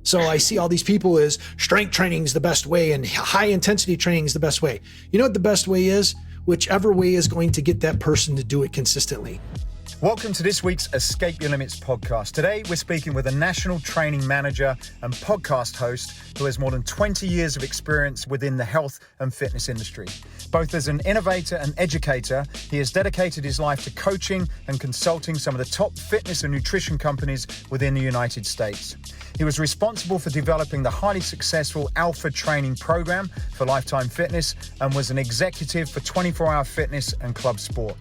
So I see all these people as strength training is the best way and high intensity training is the best way. You know what the best way is? Whichever way is going to get that person to do it consistently. Welcome to this week's Escape Your Limits podcast. Today, we're speaking with a national training manager and podcast host who has more than 20 years of experience within the health and fitness industry. Both as an innovator and educator, he has dedicated his life to coaching and consulting some of the top fitness and nutrition companies within the United States. He was responsible for developing the highly successful Alpha training program for LifeTime Fitness and was an executive for 24-Hour Fitness and Club Sport.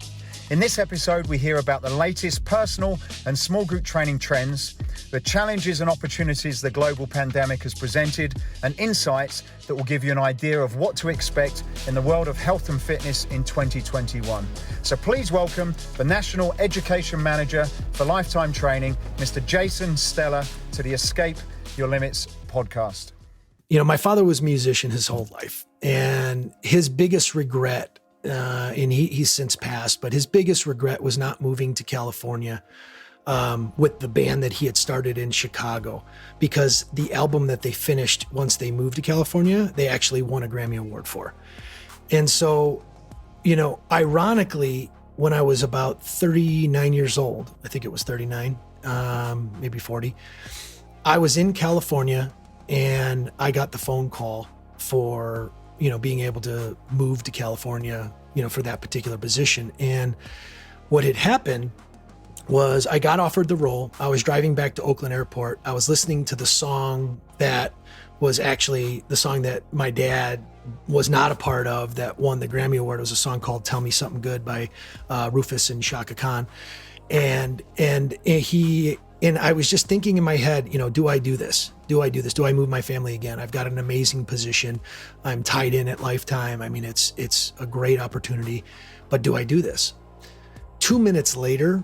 In this episode, we hear about the latest personal and small group training trends, the challenges and opportunities the global pandemic has presented, and insights that will give you an idea of what to expect in the world of health and fitness in 2021. So please welcome the National Education Manager for LifeTime Training, Mr. Jason Stella, to the Escape Your Limits podcast. You know, my father was a musician his whole life, and his biggest regret and he's since passed, but his biggest regret was not moving to California with the band that he had started in Chicago, because the album that they finished once they moved to California, they actually won a Grammy Award for. And so, you know, ironically, when I was about 39 years old, I think it was 39, maybe 40, I was in California and I got the phone call for being able to move to California, for that particular position. And what had happened was I got offered the role. I was driving back to Oakland Airport. I was listening to the song that was actually the song that my dad was not a part of that won the Grammy Award. It was a song called Tell Me Something Good by Rufus and Shaka Khan. And I was just thinking in my head, do I do this? Do I move my family again? I've got an amazing position. I'm tied in at LifeTime. I mean, it's a great opportunity, but do I do this? 2 minutes later,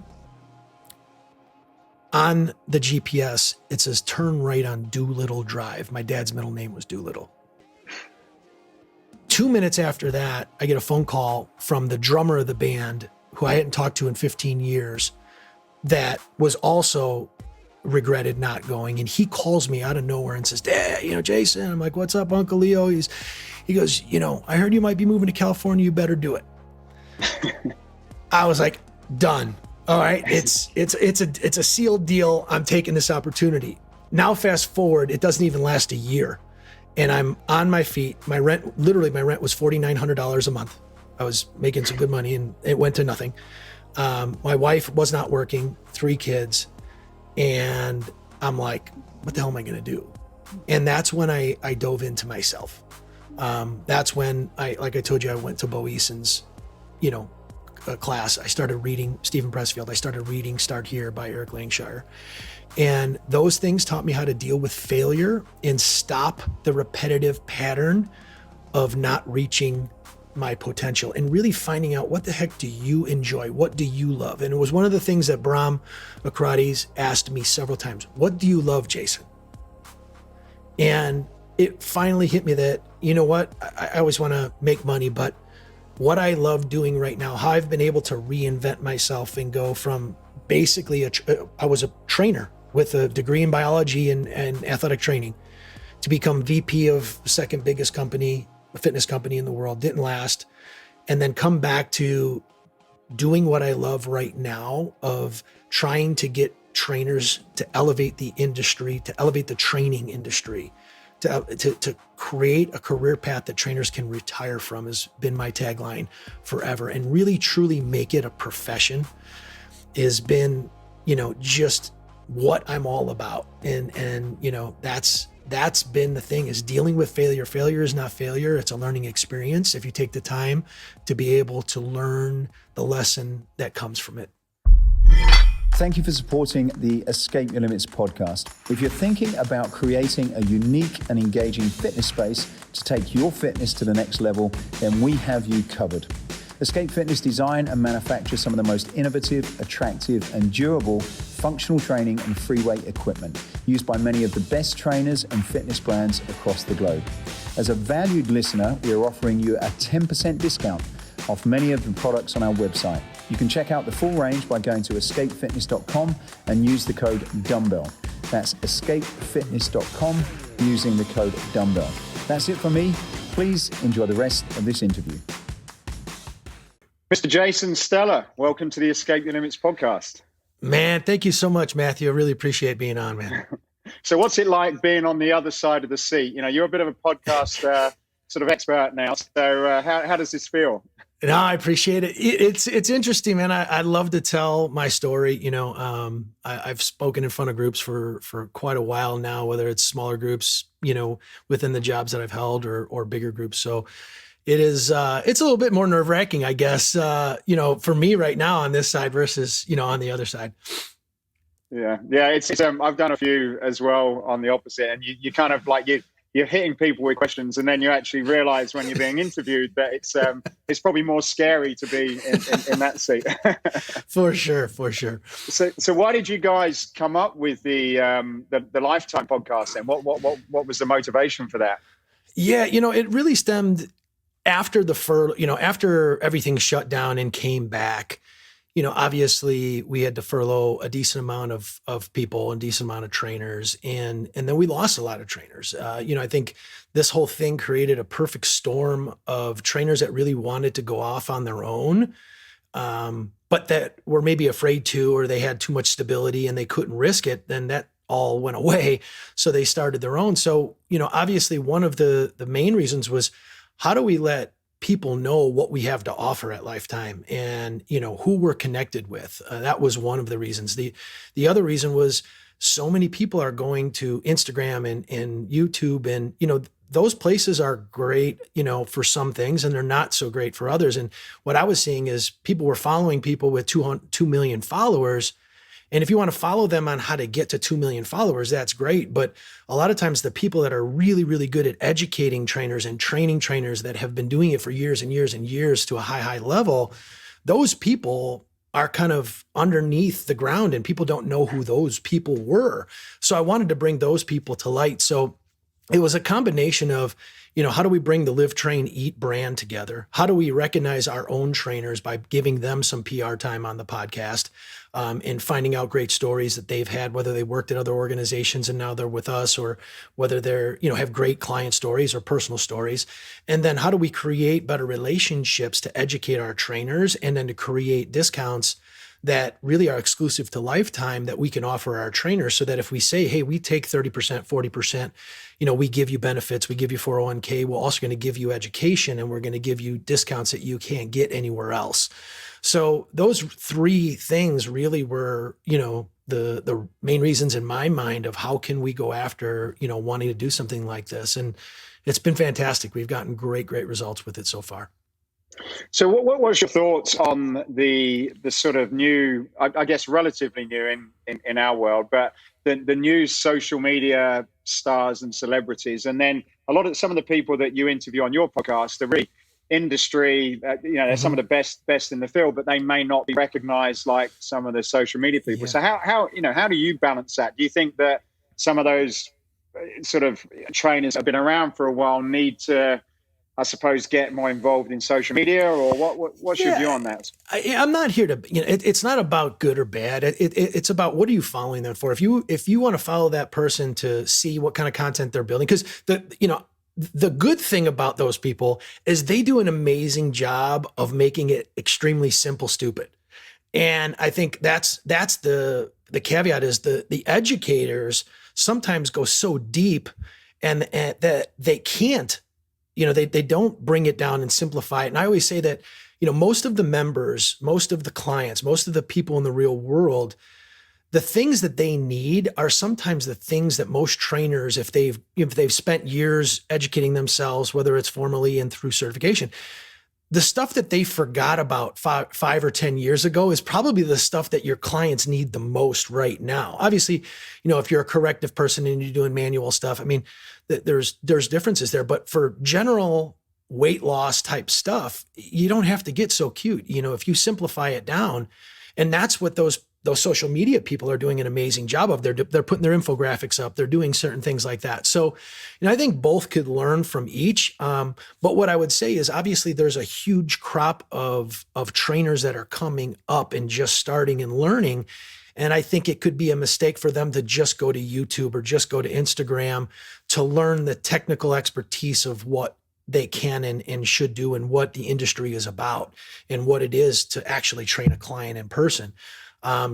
on the GPS, it says turn right on Doolittle Drive. My dad's middle name was Doolittle. 2 minutes after that, I get a phone call from the drummer of the band, who I hadn't talked to in 15 years, that was also regretted not going. And he calls me out of nowhere and says, Dad, Jason. I'm like, what's up, Uncle Leo? He goes, I heard you might be moving to California. You better do it. I was like, done. All right. It's a sealed deal. I'm taking this opportunity. Now, fast forward, it doesn't even last a year. And I'm on my feet. My rent was $4,900 a month. I was making some good money and it went to nothing. My wife was not working, 3 kids. And I'm like, what the hell am I going to do? And that's when I dove into myself. That's when like I told you, I went to Bo Eason's, class. I started reading Stephen Pressfield. I started reading Start Here by Eric Langshire. And those things taught me how to deal with failure and stop the repetitive pattern of not reaching my potential and really finding out what the heck do you enjoy? What do you love? And it was one of the things that Brahm Acrates asked me several times. What do you love, Jason? And it finally hit me that, I always want to make money, but what I love doing right now, how I've been able to reinvent myself and go from basically I was a trainer with a degree in biology and athletic training to become VP of the second biggest company, a fitness company in the world, didn't last, and then come back to doing what I love right now of trying to get trainers to elevate the industry, to elevate the training industry, to create a career path that trainers can retire from has been my tagline forever. And really truly make it a profession has been, just what I'm all about. And that's been the thing, is dealing with failure. Failure is not failure. It's a learning experience if you take the time to be able to learn the lesson that comes from it. Thank you for supporting the Escape Your Limits podcast. If you're thinking about creating a unique and engaging fitness space to take your fitness to the next level, then we have you covered. Escape Fitness design and manufacture some of the most innovative, attractive, and durable functional training and free weight equipment used by many of the best trainers and fitness brands across the globe. As a valued listener, we are offering you a 10% discount off many of the products on our website. You can check out the full range by going to escapefitness.com and use the code DUMBBELL. That's escapefitness.com using the code dumbbell. That's it for me. Please enjoy the rest of this interview. Mr. Jason Stella, welcome to the Escape Your Limits podcast. Man, thank you so much, Matthew. I really appreciate being on, man. So what's it like being on the other side of the seat? You know, you're a bit of a podcast sort of expert now. So how does this feel? No, I appreciate it. It's interesting, man. I love to tell my story. You know, I've spoken in front of groups for quite a while now, whether it's smaller groups, you know, within the jobs that I've held or bigger groups. So it is, it's a little bit more nerve wracking, I guess, you know, for me right now on this side versus, you know, on the other side. Yeah. It's I've done a few as well on the opposite, and you kind of like you're hitting people with questions, and then you actually realize when you're being interviewed that it's probably more scary to be in that seat. For sure. So why did you guys come up with the LifeTime podcast then? What was the motivation for that? Yeah, you know, it really stemmed after after everything shut down and came back. You know, obviously we had to furlough a decent amount of people and decent amount of trainers. And then we lost a lot of trainers. You know, I think this whole thing created a perfect storm of trainers that really wanted to go off on their own, but that were maybe afraid to, or they had too much stability and they couldn't risk it. Then that all went away. So they started their own. So, you know, obviously one of the main reasons was, how do we let people know what we have to offer at LifeTime and, you know, who we're connected with? That was one of the reasons. The other reason was so many people are going to Instagram and YouTube, and, you know, those places are great, you know, for some things, and they're not so great for others. And what I was seeing is people were following people with 2 million followers. And if you want to follow them on how to get to 2 million followers, that's great. But a lot of times the people that are really, really good at educating trainers and training trainers that have been doing it for years and years and years to a high level, those people are kind of underneath the ground and people don't know who those people were. So I wanted to bring those people to light. So it was a combination of, you know, how do we bring the Live, Train, Eat brand together? How do we recognize our own trainers by giving them some PR time on the podcast, and finding out great stories that they've had, whether they worked at other organizations and now they're with us, or whether they're, you know, have great client stories or personal stories. And then how do we create better relationships to educate our trainers and then to create discounts that really are exclusive to LifeTime that we can offer our trainers, so that if we say, hey, we take 30%, 40%, you know, we give you benefits, we give you 401k, we're also going to give you education, and we're going to give you discounts that you can't get anywhere else. So those 3 things really were, you know, the main reasons in my mind of how can we go after, you know, wanting to do something like this. And it's been fantastic. We've gotten great results with it so far. So what was your thoughts on the sort of new, I guess relatively new in our world, but the new social media stars and celebrities, and then some of the people that you interview on your podcast are really industry, you know, they're some of the best in the field, but they may not be recognized like some of the social media people. Yeah. So how do you balance that? Do you think that some of those sort of trainers that have been around for a while need to, I suppose, get more involved in social media, or what's your view on that? I'm not here to, you know, it's not about good or bad. It's about what are you following them for? If you want to follow that person to see what kind of content they're building, because the good thing about those people is they do an amazing job of making it extremely simple, stupid. And I think that's the caveat is the educators sometimes go so deep and that they can't, you know, they don't bring it down and simplify it. And I always say that, you know, most of the members, most of the clients, most of the people in the real world, the things that they need are sometimes the things that most trainers, if they've spent years educating themselves, whether it's formally and through certification, the stuff that they forgot about 5 or 10 years ago is probably the stuff that your clients need the most right now. Obviously, you know, if you're a corrective person and you're doing manual stuff, I mean, there's differences there, but for general weight loss type stuff, you don't have to get so cute. You know, if you simplify it down, and that's what those those social media people are doing an amazing job of. They're putting their infographics up. They're doing certain things like that. So, I think both could learn from each. But what I would say is obviously there's a huge crop of trainers that are coming up and just starting and learning. And I think it could be a mistake for them to just go to YouTube or just go to Instagram to learn the technical expertise of what they can and should do and what the industry is about and what it is to actually train a client in person.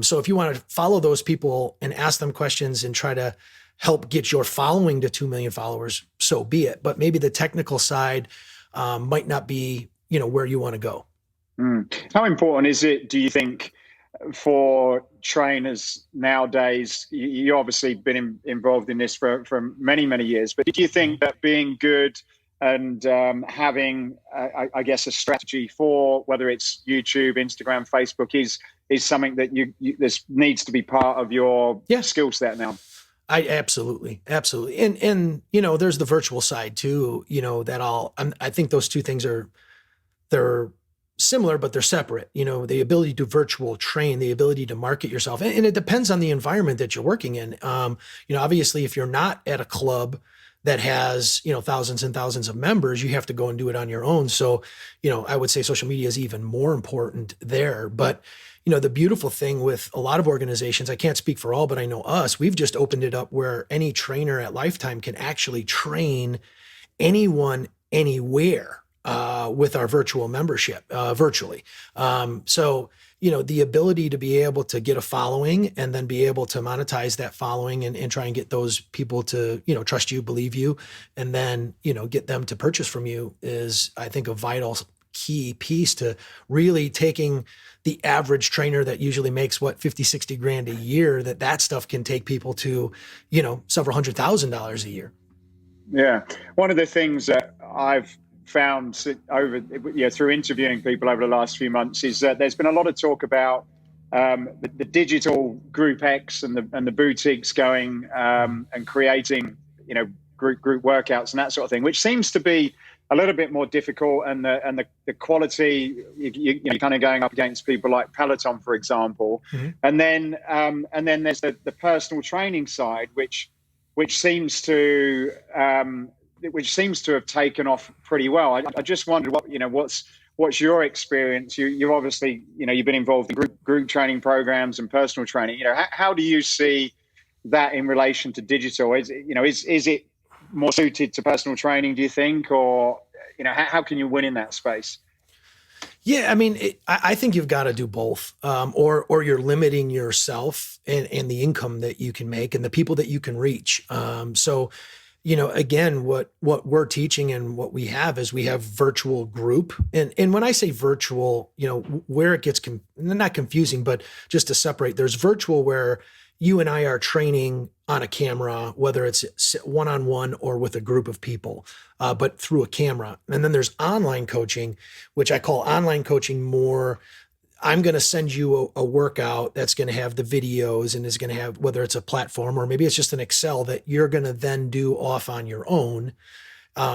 So if you want to follow those people and ask them questions and try to help get your following to 2 million followers, so be it. But maybe the technical side might not be, where you want to go. How important is it, do you think, for trainers nowadays? You obviously been involved in this for many, many years, but do you think that being good and having, I guess, a strategy for whether it's YouTube, Instagram, Facebook is something that this needs to be part of your skill set now? I absolutely. And there's the virtual side too, I think those two things they're similar, but they're separate. The ability to virtual train, the ability to market yourself. And it depends on the environment that you're working in. Obviously if you're not at a club that has, thousands and thousands of members, you have to go and do it on your own. So, I would say social media is even more important there. But, the beautiful thing with a lot of organizations, I can't speak for all, but I know us, we've just opened it up where any trainer at LifeTime can actually train anyone, anywhere. With our virtual membership, virtually. So, the ability to be able to get a following and then be able to monetize that following and try and get those people to, trust you, believe you, and then, get them to purchase from you is, I think, a vital key piece to really taking the average trainer that usually makes 50, 60 grand a year, that stuff can take people to, several $100,000 a year. Yeah. One of the things that I've found through interviewing people over the last few months is that there's been a lot of talk about the digital Group X and the boutiques going and creating group workouts and that sort of thing, which seems to be a little bit more difficult, and the quality you're kind of going up against people like Peloton, for example. Mm-hmm. and then there's the personal training side, which seems to have taken off pretty well. I just wondered what's your experience? You obviously you've been involved in group training programs and personal training. How do you see that in relation to digital? Is it more suited to personal training, do you think, or how can you win in that space? Yeah, I mean, I think you've got to do both, or you're limiting yourself and the income that you can make and the people that you can reach. So. Again, what we're teaching and what we have is we have virtual group. And when I say virtual, where it gets not confusing, but just to separate, there's virtual where you and I are training on a camera, whether it's one-on-one or with a group of people, but through a camera. And then there's online coaching, which I call online coaching more. I'm going to send you a workout that's going to have the videos and is going to have, whether it's a platform or maybe it's just an Excel that you're going to then do off on your own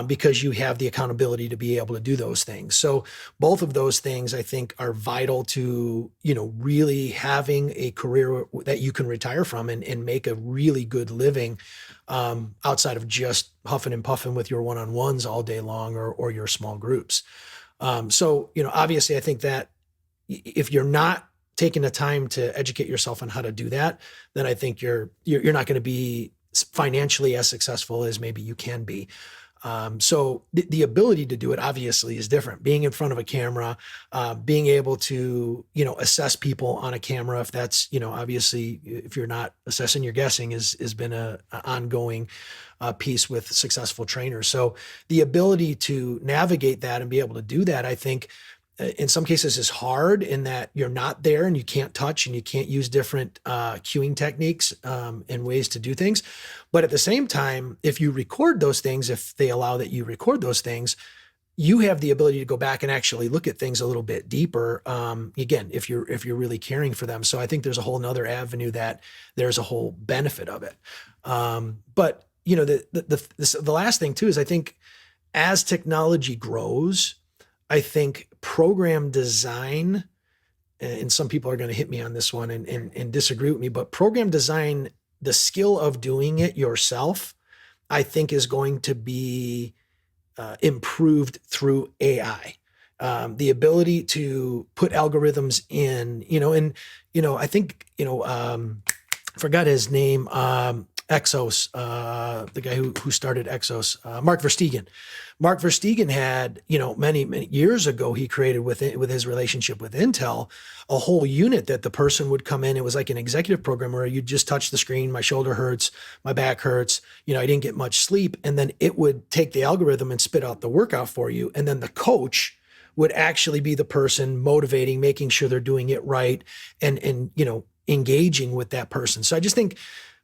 because you have the accountability to be able to do those things. So both of those things, I think, are vital to, really having a career that you can retire from and make a really good living outside of just huffing and puffing with your one-on-ones all day long or your small groups. So, obviously, I think that if you're not taking the time to educate yourself on how to do that, then I think you're not going to be financially as successful as maybe you can be. So the ability to do it obviously is different. Being in front of a camera, being able to, assess people on a camera, if that's, obviously if you're not assessing, you're guessing has been a ongoing piece with successful trainers. So the ability to navigate that and be able to do that, I think, in some cases is hard in that you're not there and you can't touch and you can't use different cueing techniques and ways to do things. But at the same time, if you record those things, if they allow that you record those things, you have the ability to go back and actually look at things a little bit deeper. Again, if you're really caring for them. So I think there's a whole nother avenue that there's a whole benefit of it. But the last thing too is I think as technology grows, I think program design and some people are going to hit me on this one and disagree with me, but program design, the skill of doing it yourself, I think is going to be improved through AI. The ability to put algorithms in, I think, forgot his name, Exos, the guy who started Exos, Mark Verstegen. Mark Verstegen had, many years ago, he created with his relationship with Intel, a whole unit that the person would come in. It was like an executive program where you just touch the screen. My shoulder hurts, my back hurts. I didn't get much sleep. And then it would take the algorithm and spit out the workout for you. And then the coach would actually be the person motivating, making sure they're doing it right, and engaging with that person. So I just think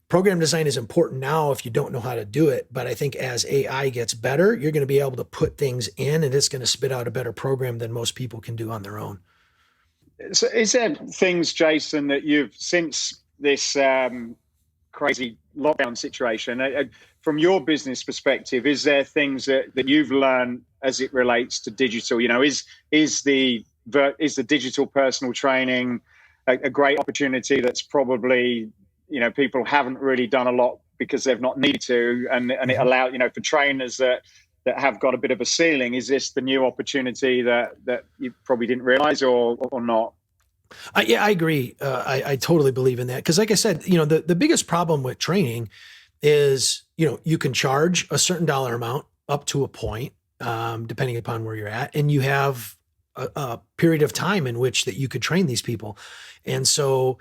program design is important now if you don't know how to do it. But I think as AI gets better, you're going to be able to put things in and it's going to spit out a better program than most people can do on their own. So is there things, Jason, that you've, since this crazy lockdown situation, from your business perspective, is there things that you've learned as it relates to digital? Is the digital personal training a great opportunity that's probably, people haven't really done a lot because they've not needed to, and it allowed, for trainers that have got a bit of a ceiling, is this the new opportunity that you probably didn't realize or not? Yeah, I agree. I totally believe in that. Because like I said, the biggest problem with training is, you can charge a certain dollar amount up to a point, depending upon where you're at. And you have a period of time in which that you could train these people. And so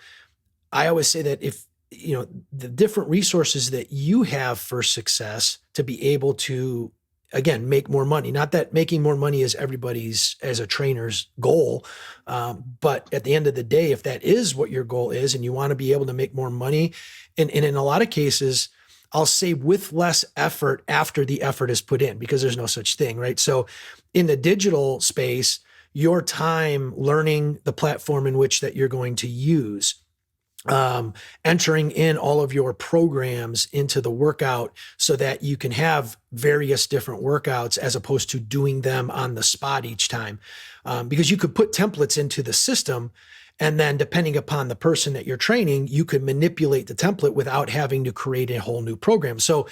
I always say that if, the different resources that you have for success to be able to, again, make more money, not that making more money is everybody's, as a trainer's goal. But at the end of the day, if that is what your goal is and you want to be able to make more money, and in a lot of cases, I'll say with less effort after the effort is put in, because there's no such thing, right? So in the digital space, your time learning the platform in which that you're going to use, entering in all of your programs into the workout so that you can have various different workouts as opposed to doing them on the spot each time. Because you could put templates into the system, and then depending upon the person that you're training, you could manipulate the template without having to create a whole new program. So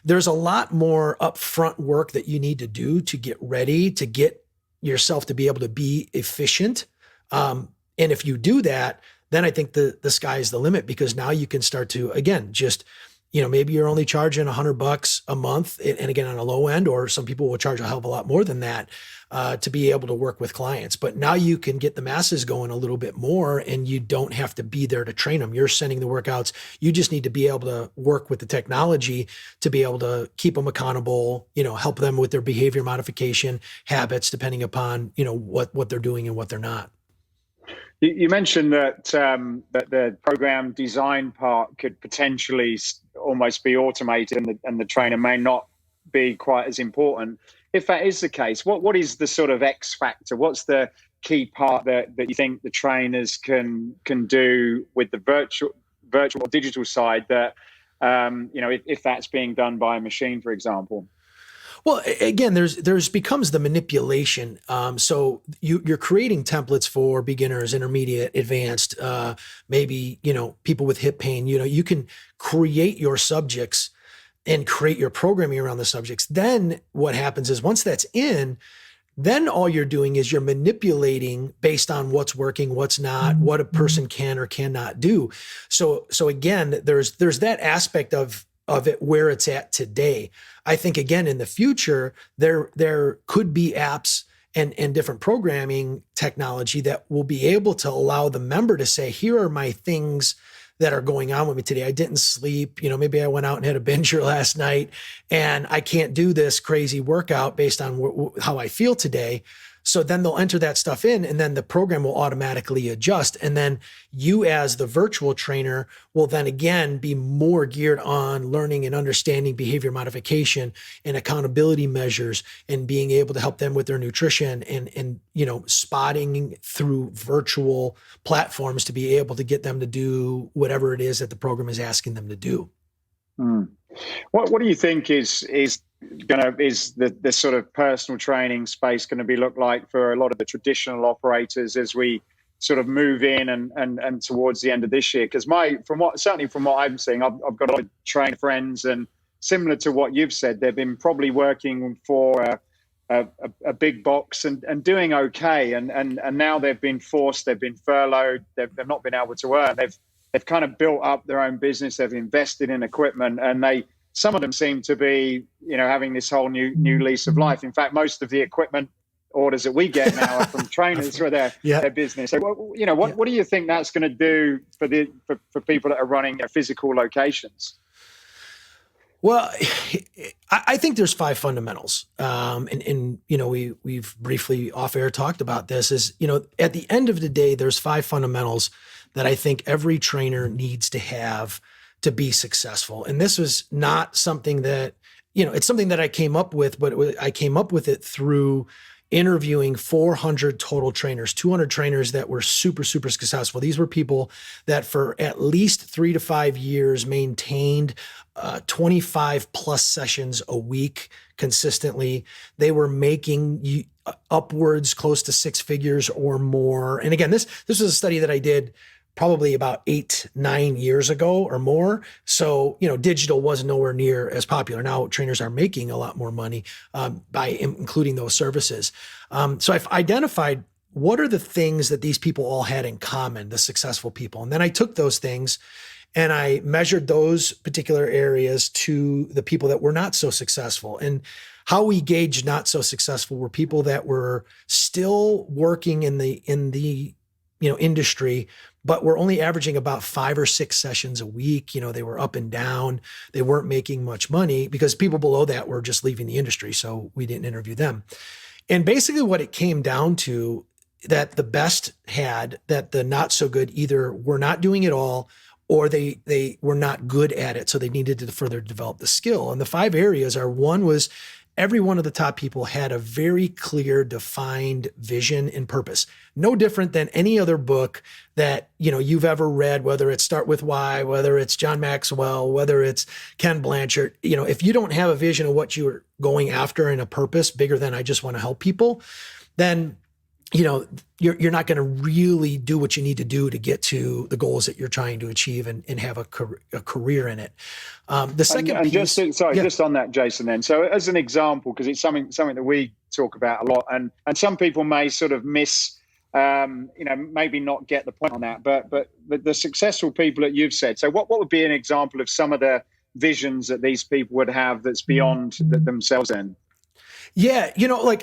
there's a lot more upfront work that you need to do to get ready, to get yourself to be able to be efficient. And if you do that, then I think the sky's the limit, because now you can start to, again, just, maybe you're only charging $100 a month, and again, on a low end, or some people will charge a hell of a lot more than that to be able to work with clients. But now you can get the masses going a little bit more, and you don't have to be there to train them. You're sending the workouts. You just need to be able to work with the technology to be able to keep them accountable, help them with their behavior modification habits, depending upon, what they're doing and what they're not. You mentioned that the program design part could potentially almost be automated, and the trainer may not be quite as important. If that is the case, what is the sort of X factor? What's the key part that you think the trainers can do with the virtual or digital side that if that's being done by a machine, for example? Well, again, there's becomes the manipulation. So you're creating templates for beginners, intermediate, advanced, maybe, people with hip pain. You can create your subjects and create your programming around the subjects. Then what happens is, once that's in, then all you're doing is you're manipulating based on what's working, what's not, what a person can or cannot do. So again, there's that aspect of it where it's at today. I think, again, in the future, there could be apps and different programming technology that will be able to allow the member to say, here are my things that are going on with me today. I didn't sleep, maybe I went out and had a binger last night, and I can't do this crazy workout based on how I feel today. So then they'll enter that stuff in, and then the program will automatically adjust. And then you, as the virtual trainer, will then again be more geared on learning and understanding behavior modification and accountability measures, and being able to help them with their nutrition, and spotting through virtual platforms to be able to get them to do whatever it is that the program is asking them to do. What do you think is the sort of personal training space going to be look like for a lot of the traditional operators as we sort of move in and towards the end of this year? Because from what I'm seeing, I've got a lot of trainer friends, and similar to what you've said, they've been probably working for a big box and doing okay, and now they've been furloughed, they've not been able to earn. They've kind of built up their own business, they've invested in equipment, and some of them seem to be, having this whole new lease of life. In fact, most of the equipment orders that we get now are from trainers for their business. So, what do you think that's going to do for people that are running physical locations? Well, I think there's 5 fundamentals. And we've briefly off air talked about this is, at the end of the day, there's 5 fundamentals that I think every trainer needs to have to be successful. And this was not something that, it's something that I came up with, but I came up with it through interviewing 400 total trainers, 200 trainers that were super, super successful. These were people that for at least 3 to 5 years maintained 25 plus sessions a week consistently. They were making upwards close to 6 figures or more. And again, this was a study that I did probably about 8-9 years ago or more. So, digital was nowhere near as popular. Now trainers are making a lot more money by including those services. So I've identified what are the things that these people all had in common, the successful people. And then I took those things and I measured those particular areas to the people that were not so successful. And how we gauged not so successful were people that were still working in the industry, but we're only averaging about 5 or 6 sessions a week. They were up and down. They weren't making much money because people below that were just leaving the industry. So we didn't interview them. And basically what it came down to, that the best had, that the not so good either were not doing it all or they were not good at it. So they needed to further develop the skill. And the 5 areas are, one was every one of the top people had a very clear, defined vision and purpose. No different than any other book that, you've ever read, whether it's Start With Why, whether it's John Maxwell, whether it's Ken Blanchard. If you don't have a vision of what you're going after and a purpose bigger than I just want to help people, then you're not going to really do what you need to do to get to the goals that you're trying to achieve and have a career in it. The second piece, just on that, Jason, then. So as an example, because it's something that we talk about a lot, and some people may sort of miss, maybe not get the point on that, but the successful people that you've said. So what would be an example of some of the visions that these people would have that's beyond themselves then? Yeah,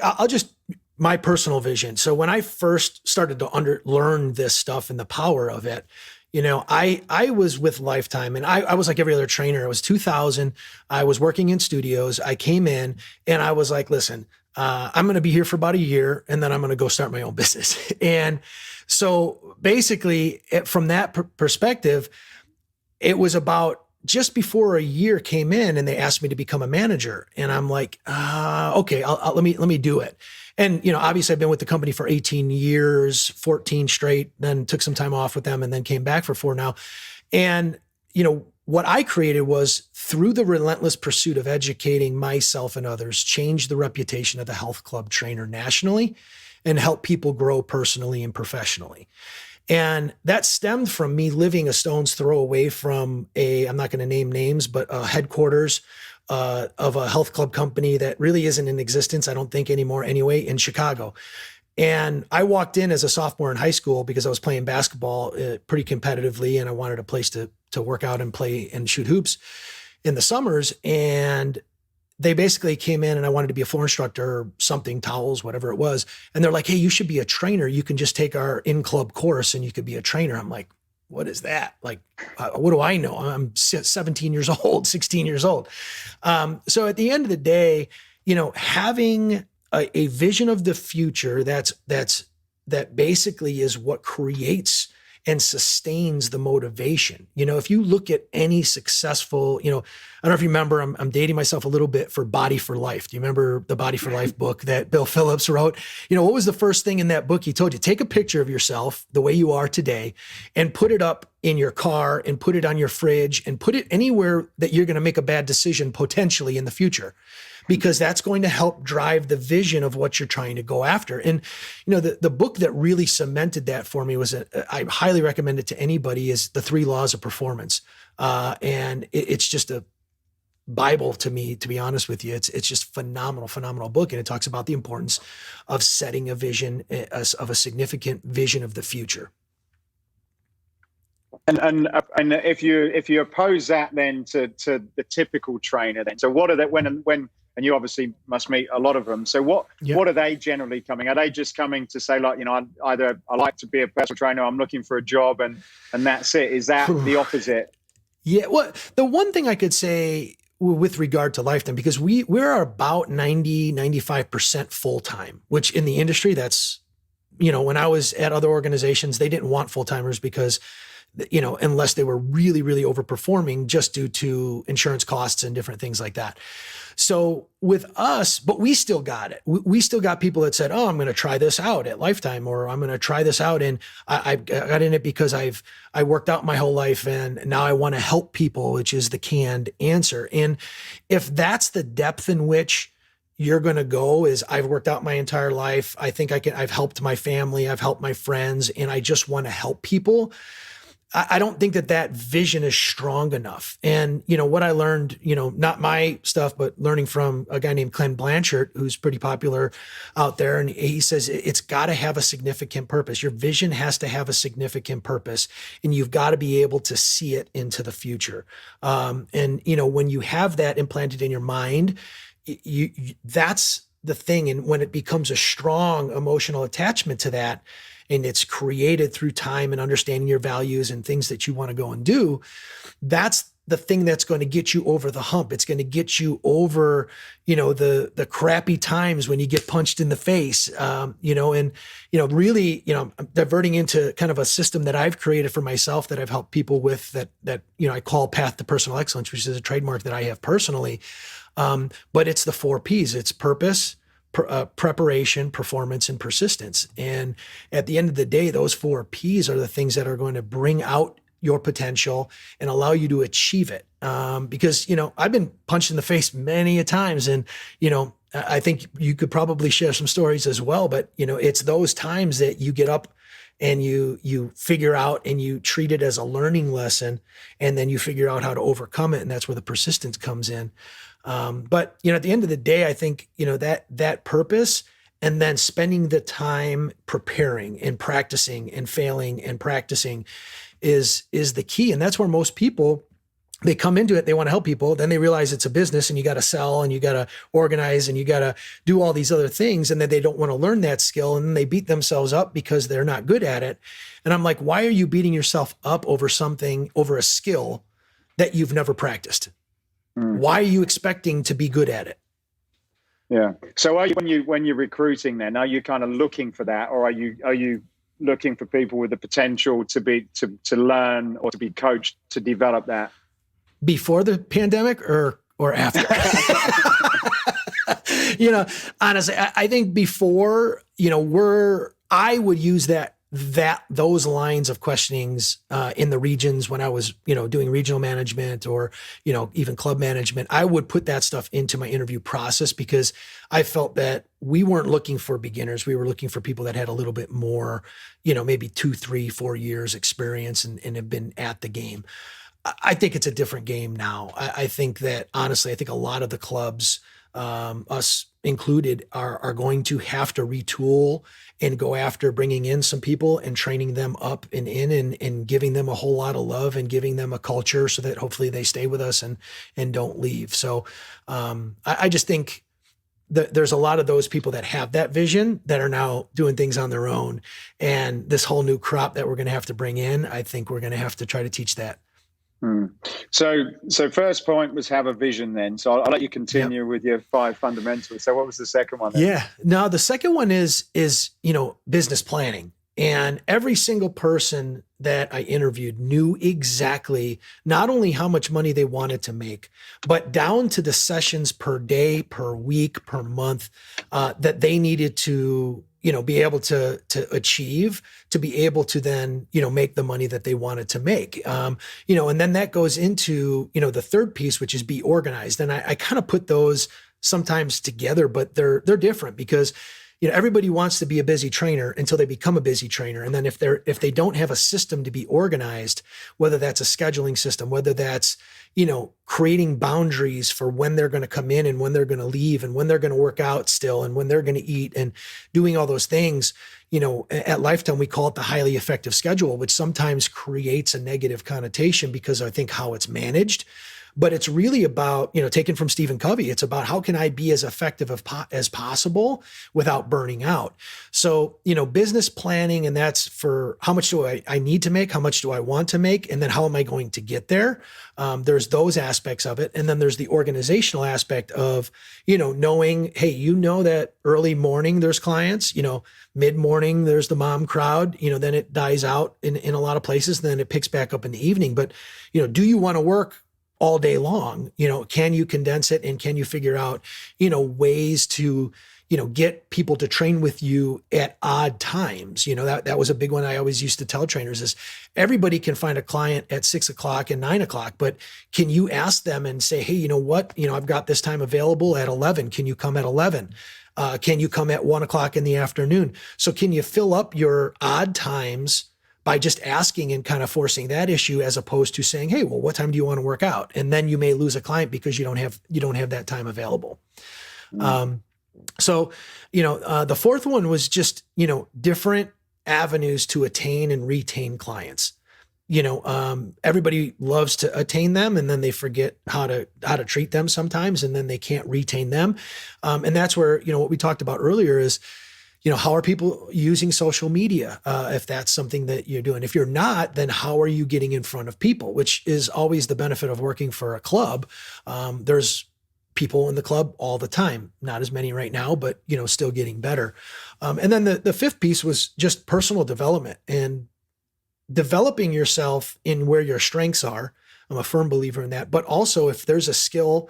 I'll just, my personal vision. So when I first started to learn this stuff and the power of it, I was with LifeTime, and I was like every other trainer. It was 2000. I was working in studios. I came in and I was like, listen, I'm going to be here for about a year and then I'm going to go start my own business. And so basically from that perspective, it was about just before a year came in and they asked me to become a manager. And I'm like, okay, let me do it. And, obviously I've been with the company for 18 years, 14 straight, then took some time off with them and then came back for 4 now. And, what I created was, through the relentless pursuit of educating myself and others, change the reputation of the health club trainer nationally and help people grow personally and professionally. And that stemmed from me living a stone's throw away from I'm not going to name names, but a headquarters of a health club company that really isn't in existence, I don't think anymore anyway, in Chicago. And I walked in as a sophomore in high school because I was playing basketball pretty competitively and I wanted a place to work out and play and shoot hoops in the summers. And they basically came in and I wanted to be a floor instructor or something, towels, whatever it was. And they're like, hey, you should be a trainer. You can just take our in-club course and you could be a trainer. I'm like, what is that? Like, what do I know? I'm 17 years old, 16 years old. So at the end of the day, having a vision of the future that basically is what creates and sustains the motivation. If you look at any successful, I don't know if you remember, I'm dating myself a little bit, for Body for Life. Do you remember the Body for Life book that Bill Phillips wrote? What was the first thing in that book he told you? Take a picture of yourself the way you are today and put it up in your car and put it on your fridge and put it anywhere that you're going to make a bad decision potentially in the future, because that's going to help drive the vision of what you're trying to go after. And, the book that really cemented that for me I highly recommend it to anybody, is The 3 Laws of Performance. And it's just a Bible to me, to be honest with you. It's just phenomenal book. And it talks about the importance of setting a vision, of a significant vision of the future. And if you oppose that then to the typical trainer, then, so what are they when and you obviously must meet a lot of them. So what are they generally coming? Are they just coming to say, like, I like to be a personal trainer, I'm looking for a job, and that's it? Is that the opposite? Yeah. Well, the one thing I could say with regard to LifeTime, because we're about 95% full-time, which in the industry, that's, when I was at other organizations, they didn't want full-timers because, unless they were really, really overperforming just due to insurance costs and different things like that. So with us, but we still got it. We still got people that said, oh, I'm going to try this out at LifeTime, or I'm going to try this out. And I got in it because I worked out my whole life and now I want to help people, which is the canned answer. And if that's the depth in which you're going to go, is I've worked out my entire life, I think I've helped my family, I've helped my friends, and I just want to help people, I don't think that vision is strong enough. And, what I learned, not my stuff, but learning from a guy named Ken Blanchard, who's pretty popular out there. And he says, it's got to have a significant purpose. Your vision has to have a significant purpose, and you've got to be able to see it into the future. And, when you have that implanted in your mind, that's the thing. And when it becomes a strong emotional attachment to that, and it's created through time and understanding your values and things that you want to go and do, that's the thing that's going to get you over the hump. It's going to get you over, the crappy times when you get punched in the face, really, I'm diverting into kind of a system that I've created for myself that I've helped people with that, I call Path to Personal Excellence, which is a trademark that I have personally. But it's the 4 Ps. It's purpose, preparation, performance, and persistence. And at the end of the day, those 4 Ps are the things that are going to bring out your potential and allow you to achieve it. Because, I've been punched in the face many a times, and, I think you could probably share some stories as well, but, it's those times that you get up and you figure out and you treat it as a learning lesson, and then you figure out how to overcome it. And that's where the persistence comes in. But, at the end of the day, I think, that purpose, and then spending the time preparing and practicing and failing and practicing is the key. And that's where most people, they come into it, they want to help people. Then they realize it's a business, and you got to sell, and you got to organize, and you got to do all these other things. And then they don't want to learn that skill, and then they beat themselves up because they're not good at it. And I'm like, why are you beating yourself up over a skill that you've never practiced? Why are you expecting to be good at it? Yeah. So when you're recruiting, then are you kind of looking for that, or are you looking for people with the potential to learn or to be coached to develop that? Before the pandemic or after? Honestly, I think before, I would use those lines of questionings in the regions when I was, doing regional management or, even club management. I would put that stuff into my interview process, because I felt that we weren't looking for beginners. We were looking for people that had a little bit more, maybe 2, 3, 4 years experience and have been at the game. I think it's a different game now. I think that, honestly, I think a lot of the clubs, us included, are going to have to retool and go after bringing in some people and training them up and giving them a whole lot of love and giving them a culture so that hopefully they stay with us and don't leave. So I just think that there's a lot of those people that have that vision that are now doing things on their own. And this whole new crop that we're going to have to bring in, I think we're going to have to try to teach that. So first point was have a vision then. So I'll let you continue with your 5 fundamentals. So what was the second one then? Yeah. Now the second one is, business planning. And every single person that I interviewed knew exactly not only how much money they wanted to make, but down to the sessions per day, per week, per month, that they needed to, be able to achieve, to be able to then, make the money that they wanted to make. And then that goes into, the third piece, which is be organized. And I kind of put those sometimes together, but they're different because, everybody wants to be a busy trainer until they become a busy trainer. And then if they don't have a system to be organized, whether that's a scheduling system, whether that's, creating boundaries for when they're going to come in and when they're going to leave and when they're going to work out still and when they're going to eat and doing all those things, at LifeTime, we call it the highly effective schedule, which sometimes creates a negative connotation because I think how it's managed. But it's really about, taken from Stephen Covey, it's about how can I be as effective as possible without burning out. So, business planning, and that's for how much do I need to make, how much do I want to make, and then how am I going to get there? There's those aspects of it. And then there's the organizational aspect of, knowing, hey, that early morning there's clients, mid-morning there's the mom crowd, then it dies out in a lot of places, then it picks back up in the evening. But, do you want to work all day long? Can you condense it, and can you figure out, ways to, get people to train with you at odd times? That was a big one I always used to tell trainers is everybody can find a client at 6 o'clock and 9 o'clock, but can you ask them and say, hey, I've got this time available at 11. Can you come at 11? Can you come at 1 o'clock in the afternoon? So can you fill up your odd times by just asking and kind of forcing that issue, as opposed to saying, hey, well, what time do you want to work out? And then you may lose a client because you don't have that time available. So, the fourth one was just, different avenues to attain and retain clients. Everybody loves to attain them, and then they forget how to treat them sometimes, and then they can't retain them. And that's where, what we talked about earlier is, how are people using social media? If that's something that you're doing. If you're not, then how are you getting in front of people, which is always the benefit of working for a club. There's people in the club all the time, not as many right now, but, still getting better. And then the fifth piece was just personal development and developing yourself in where your strengths are. I'm a firm believer in that. But also, if there's a skill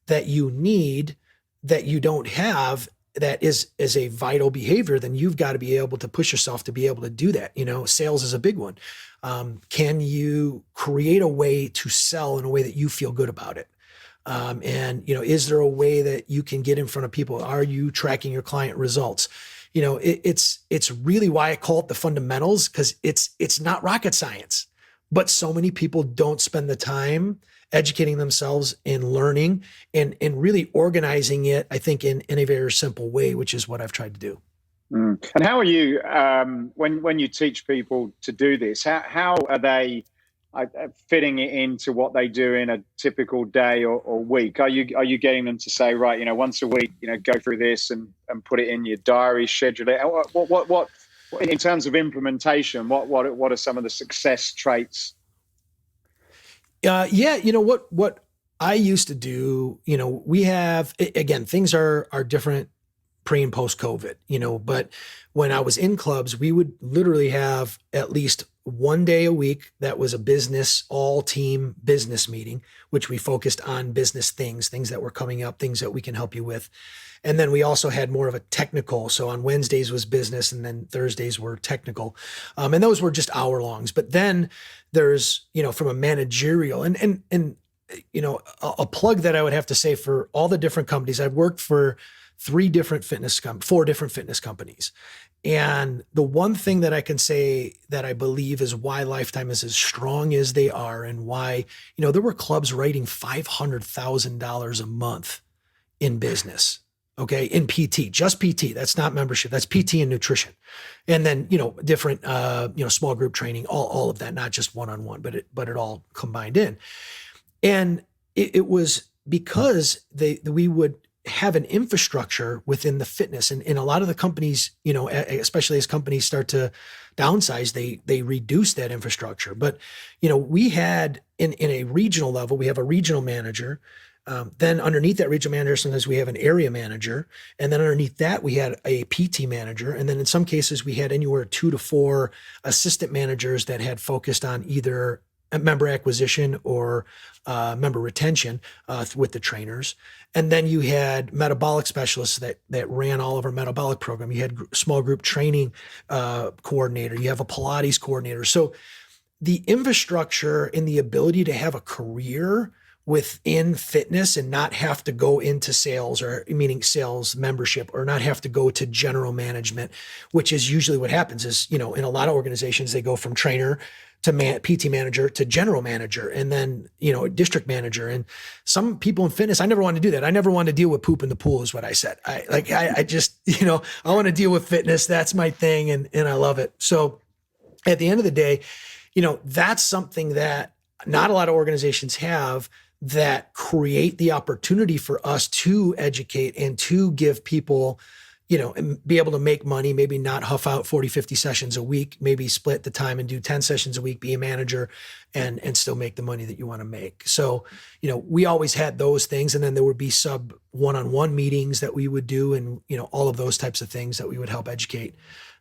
that you need that you don't have, that is a vital behavior, then you've got to be able to push yourself to be able to do that. Sales is a big one. Can you create a way to sell in a way that you feel good about it? And is there a way that you can get in front of people? Are you tracking your client results? It's really why I call it the fundamentals, because it's not rocket science, but so many people don't spend the time educating themselves and learning and really organizing it, I think, in a very simple way, which is what I've tried to do. And how are you, when you teach people to do this, how are they fitting it into what they do in a typical day or week? Are you getting them to say, right, once a week, go through this and put it in your diary, schedule it? What in terms of implementation, what are some of the success traits? What I used to do, we have, again, things are different pre and post COVID, but when I was in clubs, we would literally have at least one day a week that was a business, all team business meeting, which we focused on business things that were coming up, things that we can help you with. And then we also had more of a technical. So on Wednesdays was business, and then Thursdays were technical. And those were just hour longs. But then there's, from a managerial and a plug that I would have to say for all the different companies. I've worked for four different fitness companies. And the one thing that I can say that I believe is why LifeTime is as strong as they are, and why, there were clubs writing $500,000 a month in business. Okay. In PT, just PT, that's not membership, that's PT and nutrition. And then, different, small group training, all of that, not just one-on-one, but it all combined in. And it was because we would have an infrastructure within the fitness, and a lot of the companies, especially as companies start to downsize, they reduce that infrastructure. But, we had in a regional level, we have a regional manager. Then underneath that regional manager, sometimes we have an area manager. And then underneath that, we had a PT manager. And then in some cases, we had anywhere 2 to 4 assistant managers that had focused on either member acquisition or member retention with the trainers. And then you had metabolic specialists that ran all of our metabolic program. You had small group training coordinator. You have a Pilates coordinator. So the infrastructure and the ability to have a career within fitness and not have to go into sales, or meaning sales membership, or not have to go to general management, which is usually what happens is, in a lot of organizations, they go from trainer to PT manager to general manager, and then, district manager. And some people in fitness, I never want to do that. I never want to deal with poop in the pool is what I said. I just, I want to deal with fitness. That's my thing. And I love it. So at the end of the day, that's something that not a lot of organizations have, that create the opportunity for us to educate and to give people, and be able to make money, maybe not huff out 40, 50 sessions a week, maybe split the time and do 10 sessions a week, be a manager and still make the money that you want to make. So, we always had those things. And then there would be sub one-on-one meetings that we would do, and, all of those types of things that we would help educate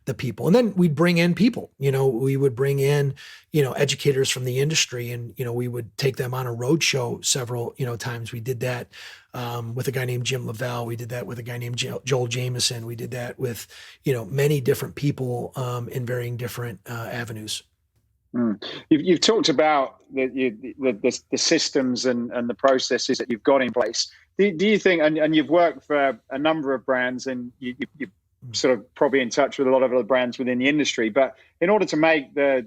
the people. And then we'd bring in people, we would bring in, educators from the industry, and, we would take them on a road show several, times. We did that with a guy named Jim Lavelle. We did that with a guy named Joel Jameson. We did that with, many different people in varying different avenues. You've talked about the systems and the processes that you've got in place. Do you think, and you've worked for a number of brands, and you've sort of probably in touch with a lot of other brands within the industry, but in order to make the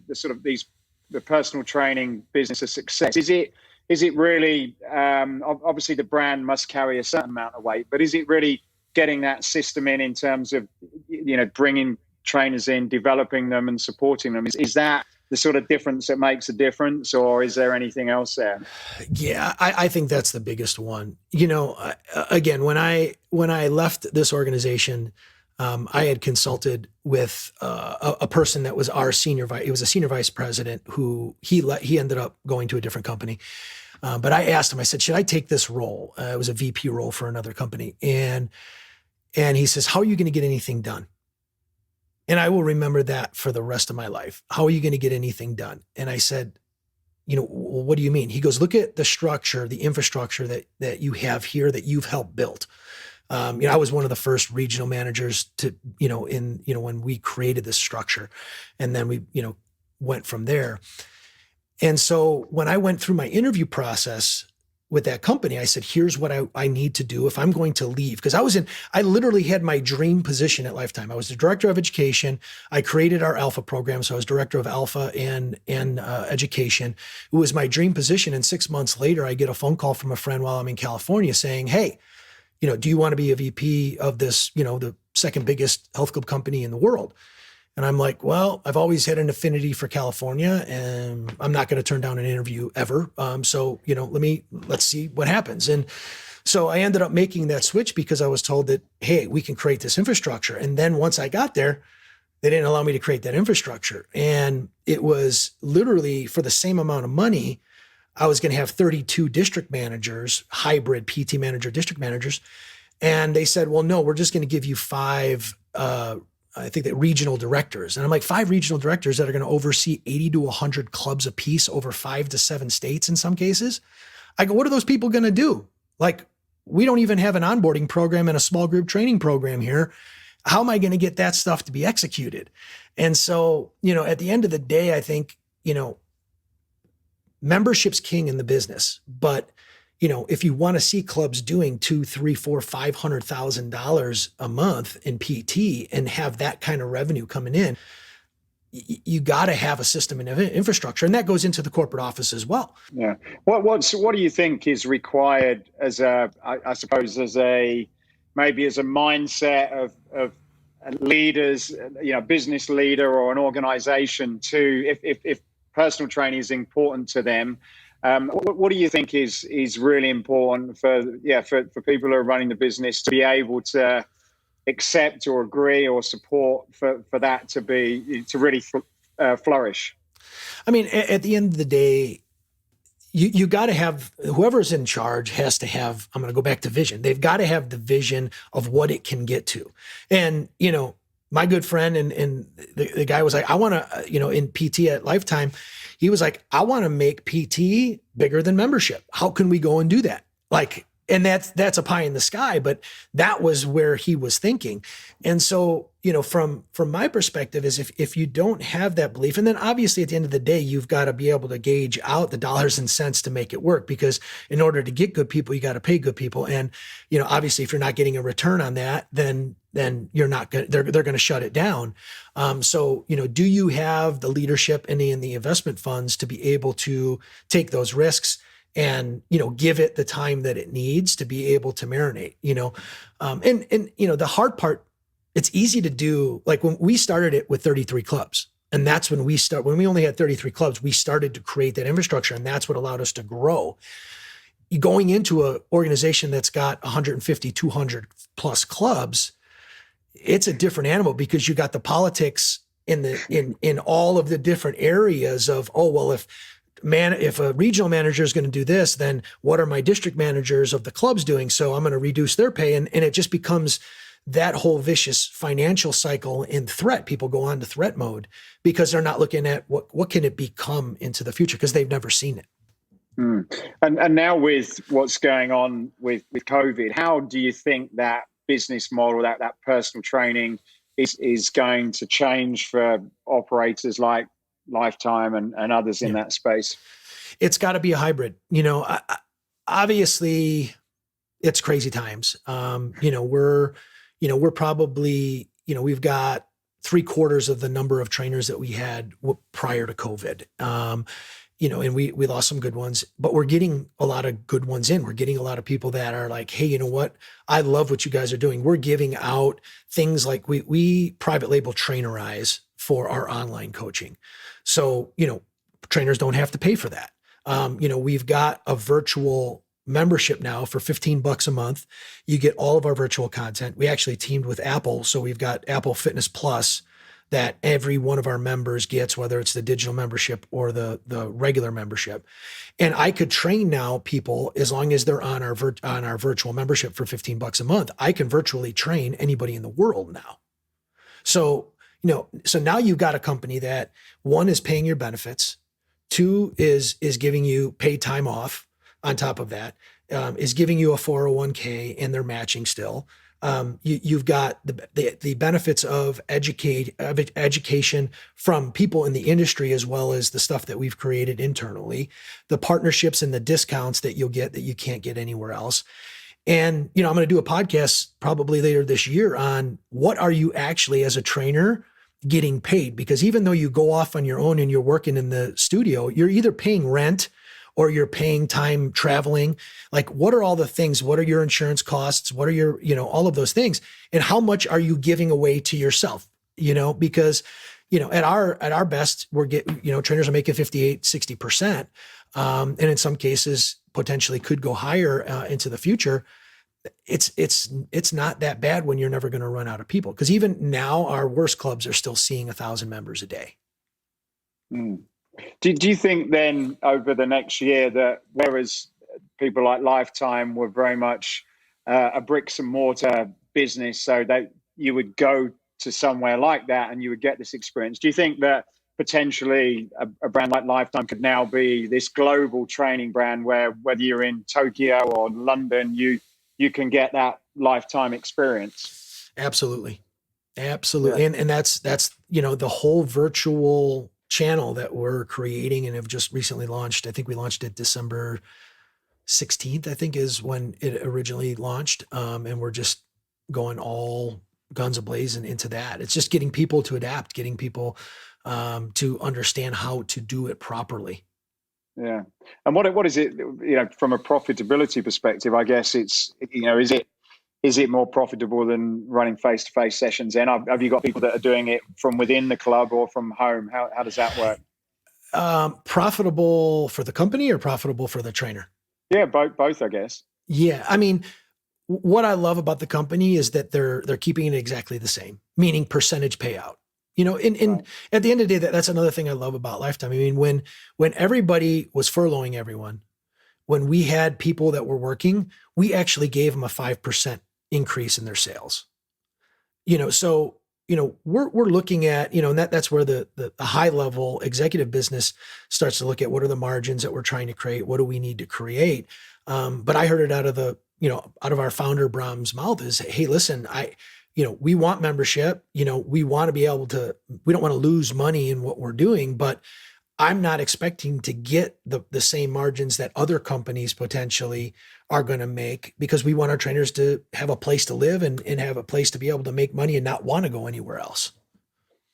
personal training business a success, is it really, obviously the brand must carry a certain amount of weight, but is it really getting that system in terms of, bringing trainers in, developing them and supporting them? Is that the sort of difference that makes a difference, or is there anything else there? Yeah, I think that's the biggest one. Again, when I left this organization, I had consulted with a person that was our senior vice. It was a senior vice president who he ended up going to a different company. But I asked him, I said, should I take this role? It was a VP role for another company. And he says, how are you going to get anything done? And I will remember that for the rest of my life. How are you going to get anything done? And I said, well, what do you mean? He goes, look at the structure, the infrastructure that you have here that you've helped build. I was one of the first regional managers to, when we created this structure, and then we, went from there. And so when I went through my interview process with that company, I said, here's what I need to do if I'm going to leave. Because I literally had my dream position at LifeTime. I was the director of education. I created our Alpha program. So I was director of Alpha and education. It was my dream position. And 6 months later, I get a phone call from a friend while I'm in California saying, hey, do you want to be a VP of this, the second biggest health club company in the world? And I'm like, well, I've always had an affinity for California, and I'm not going to turn down an interview ever. So, let's see what happens. And so I ended up making that switch because I was told that, hey, we can create this infrastructure. And then once I got there, they didn't allow me to create that infrastructure. And it was literally for the same amount of money, I was going to have 32 district managers, hybrid PT manager, district managers. And they said, well, no, we're just going to give you 5, I think that regional directors. And I'm like, 5 regional directors that are going to oversee 80 to 100 clubs apiece over 5 to 7 states in some cases. I go, what are those people going to do? Like, we don't even have an onboarding program and a small group training program here. How am I going to get that stuff to be executed? And so, at the end of the day, I think, membership's king in the business, but if you want to see clubs doing $200,000, $300,000, $400,000, $500,000 a month in PT and have that kind of revenue coming in, you got to have a system and infrastructure, and that goes into the corporate office as well. Yeah. What do you think is required as a mindset of leaders, business leader or an organization to, if personal training is important to them, what do you think is really important for people who are running the business to be able to accept or agree or support for that to really flourish? I mean, at the end of the day, you got to have, whoever's in charge has to have, I'm going to go back to vision. They've got to have the vision of what it can get to. And, my good friend and the guy was like, I want to, in PT at Lifetime, he was like, I want to make PT bigger than membership. How can we go and do that? Like, and that's a pie in the sky, but that was where he was thinking. And so, from my perspective is if you don't have that belief, and then obviously at the end of the day, you've got to be able to gauge out the dollars and cents to make it work, because in order to get good people, you got to pay good people. And, obviously if you're not getting a return on that, then you're not going they're going to shut it down. So, do you have the leadership and the investment funds to be able to take those risks and, give it the time that it needs to be able to marinate, and the hard part, it's easy to do. Like when we started it with 33 clubs, and that's when when we only had 33 clubs, we started to create that infrastructure, and that's what allowed us to grow. Going into an organization that's got 150, 200 plus clubs, it's a different animal, because you got the politics in all of the different areas of, oh, well, if a regional manager is going to do this, then what are my district managers of the clubs doing? So I'm going to reduce their pay. And it just becomes that whole vicious financial cycle in threat. People go on to threat mode because they're not looking at what can it become into the future, because they've never seen it. And now with what's going on with COVID, how do you think that business model, that personal training is going to change for operators like Lifetime and others in that space? It's got to be a hybrid. Obviously it's crazy times. We're probably, we've got 3/4 of the number of trainers that we had prior to COVID. And we lost some good ones, but we're getting a lot of good ones in. We're getting a lot of people that are like, hey, you know what? I love what you guys are doing. We're giving out things like we private label trainerize for our online coaching. So, trainers don't have to pay for that. We've got a virtual membership now for $15 a month. You get all of our virtual content. We actually teamed with Apple. So we've got Apple Fitness Plus that every one of our members gets, whether it's the digital membership or the regular membership. And I could train now people as long as they're on our virtual membership for $15 a month. I can virtually train anybody in the world now. So, so now you've got a company that, one, is paying your benefits, two is giving you paid time off on top of that, is giving you a 401k and they're matching still. You've got the benefits of education from people in the industry, as well as the stuff that we've created internally, the partnerships and the discounts that you'll get that you can't get anywhere else. And, I'm going to do a podcast probably later this year on what are you actually as a trainer getting paid? Because even though you go off on your own and you're working in the studio, you're either paying rent or you're paying time traveling. Like, what are all the things? What are your insurance costs? What are your, all of those things? And how much are you giving away to yourself? Because, at our best, trainers are making 58, 60%. And in some cases potentially could go higher into the future. It's not that bad when you're never going to run out of people. Because even now our worst clubs are still seeing 1,000 members a day. Do you think then over the next year that whereas people like Lifetime were very much a bricks and mortar business, so that you would go to somewhere like that and you would get this experience, do you think that potentially a brand like Lifetime could now be this global training brand where whether you're in Tokyo or London, you can get that Lifetime experience? Absolutely. Yeah. And that's, the whole virtual channel that we're creating and have just recently launched. I think we launched it December 16th, I think is when it originally launched. And we're just going all guns ablazing into that. It's just getting people to adapt, getting people to understand how to do it properly. Yeah. And what is it, from a profitability perspective, I guess it's, is it more profitable than running face-to-face sessions? And have you got people that are doing it from within the club or from home? How does that work? Profitable for the company or profitable for the trainer? Yeah, both, I guess. Yeah. I mean, what I love about the company is that they're keeping it exactly the same, meaning percentage payout. Right. At the end of the day, that's another thing I love about Lifetime. I mean, when everybody was furloughing everyone, when we had people that were working, we actually gave them a 5% increase in their sales. So we're looking at, and that's where the high level executive business starts to look at what are the margins that we're trying to create, what do we need to create. But I heard it out of our founder Brahm's mouth is, hey, listen, we want membership, we want to be able to, we don't want to lose money in what we're doing, but I'm not expecting to get the same margins that other companies potentially are going to make, because we want our trainers to have a place to live and have a place to be able to make money and not want to go anywhere else.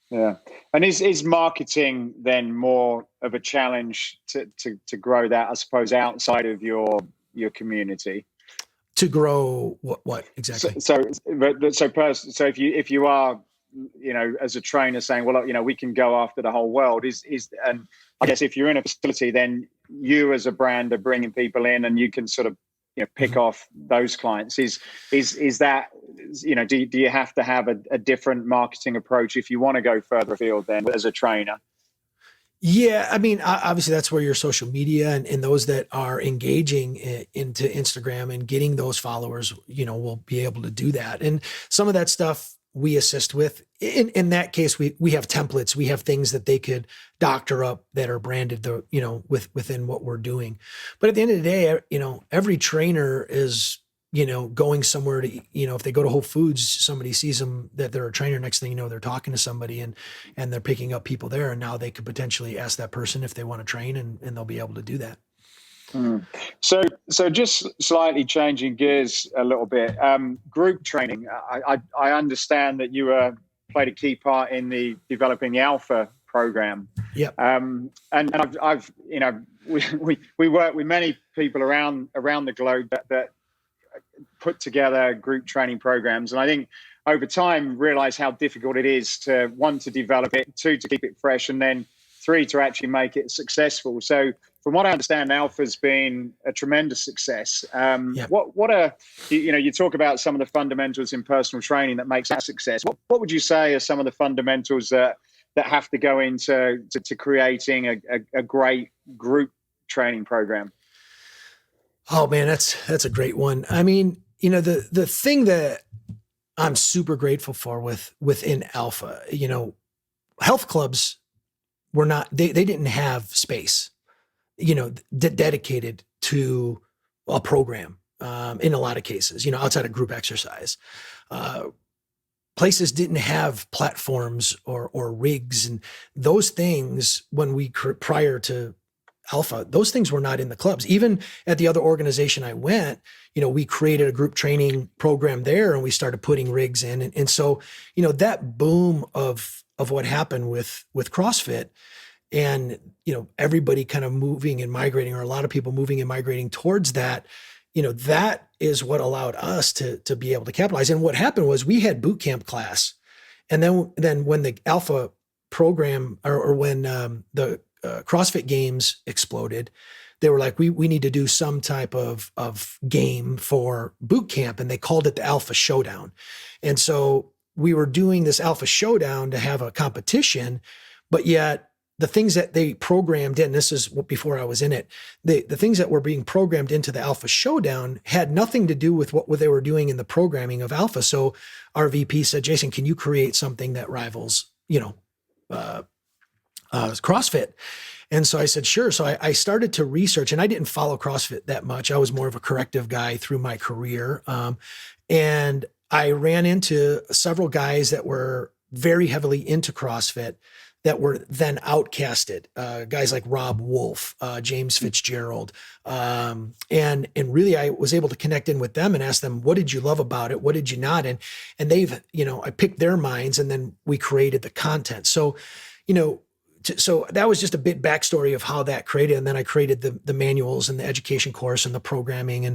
Yeah. And is marketing then more of a challenge to grow that, I suppose, outside of your community? To grow what exactly? So if you are, as a trainer saying, well, we can go after the whole world, and I guess if you're in a facility, then you as a brand are bringing people in and you can sort of, pick off those clients. Is that, do you have to have a different marketing approach if you want to go further afield then as a trainer? Yeah, I mean, obviously that's where your social media and those that are engaging into Instagram and getting those followers, will be able to do that. And some of that stuff we assist with. In that case, we have templates, we have things that they could doctor up that are branded, within what we're doing. But at the end of the day, every trainer is, going somewhere to, if they go to Whole Foods, somebody sees them that they're a trainer. Next thing you know, they're talking to somebody and they're picking up people there. And now they could potentially ask that person if they want to train and they'll be able to do that. So just slightly changing gears a little bit, group training. I understand that you played a key part in the developing the Alpha program. Yep. And I've we work with many people around the globe that put together group training programs, and I think over time realize how difficult it is to, one, to develop it, two, to keep it fresh, and then three, to actually make it successful. So from what I understand, Alpha's been a tremendous success. What are, you talk about some of the fundamentals in personal training that makes that success. What would you say are some of the fundamentals that have to go into creating a great group training program? Oh man, that's a great one. I mean, the thing that I'm super grateful for within Alpha, health clubs were not, they didn't have space, dedicated to a program, in a lot of cases, outside of group exercise. Places didn't have platforms or rigs, and those things prior to Alpha, those things were not in the clubs. Even at the other organization I went, we created a group training program there and we started putting rigs in. And so, that boom of what happened with CrossFit and, everybody kind of moving and migrating, or a lot of people moving and migrating towards that, that is what allowed us to be able to capitalize. And what happened was we had boot camp class. And then when the Alpha program or when the CrossFit Games exploded, they were like, we need to do some type of game for boot camp, and they called it the Alpha Showdown. And so we were doing this Alpha Showdown to have a competition, but yet the things that they programmed in, this is before I was in it, the things that were being programmed into the Alpha Showdown had nothing to do with what they were doing in the programming of Alpha. So our VP said, Jason, can you create something that rivals, CrossFit? And so I said, sure. So I started to research, and I didn't follow CrossFit that much. I was more of a corrective guy through my career. And I ran into several guys that were very heavily into CrossFit that were then outcasted, guys like Rob Wolf, James Fitzgerald. And really I was able to connect in with them and ask them, what did you love about it? What did you not? And they've, I picked their minds, and then we created the content. So, so that was just a bit backstory of how that created. And then I created the manuals and the education course and the programming.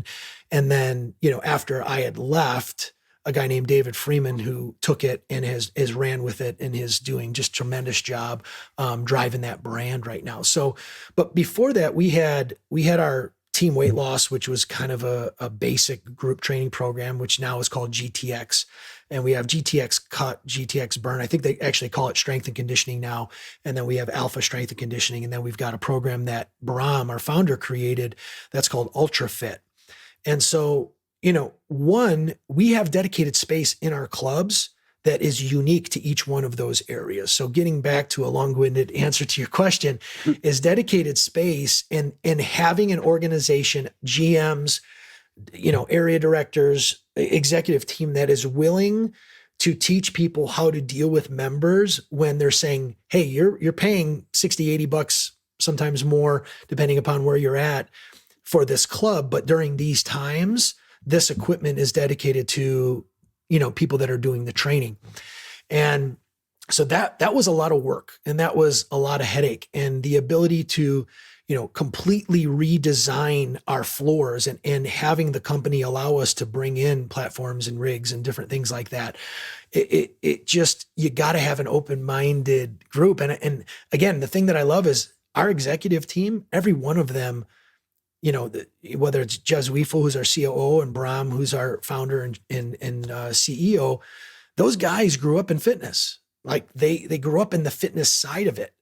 And then, after I had left, a guy named David Freeman who took it and has ran with it and is doing just tremendous job driving that brand right now. So, but before that, we had our team weight loss, which was kind of a basic group training program, which now is called GTX. And we have GTX cut, GTX burn. I think they actually call it strength and conditioning now. And then we have Alpha strength and conditioning. And then we've got a program that Brahm, our founder, created that's called Ultra Fit. And so, one, we have dedicated space in our clubs that is unique to each one of those areas. So getting back to a long-winded answer to your question is dedicated space and having an organization, GMs, area directors, executive team that is willing to teach people how to deal with members when they're saying, hey, you're paying 60, 80 bucks, sometimes more, depending upon where you're at for this club. But during these times, this equipment is dedicated to, people that are doing the training. And so that was a lot of work, and that was a lot of headache, and the ability to, completely redesign our floors and having the company allow us to bring in platforms and rigs and different things like that. It just, you got to have an open-minded group. And again, the thing that I love is our executive team, every one of them, whether it's Jez Weefel, who's our COO, and Bram, who's our founder and CEO, those guys grew up in fitness. Like they grew up in the fitness side of it,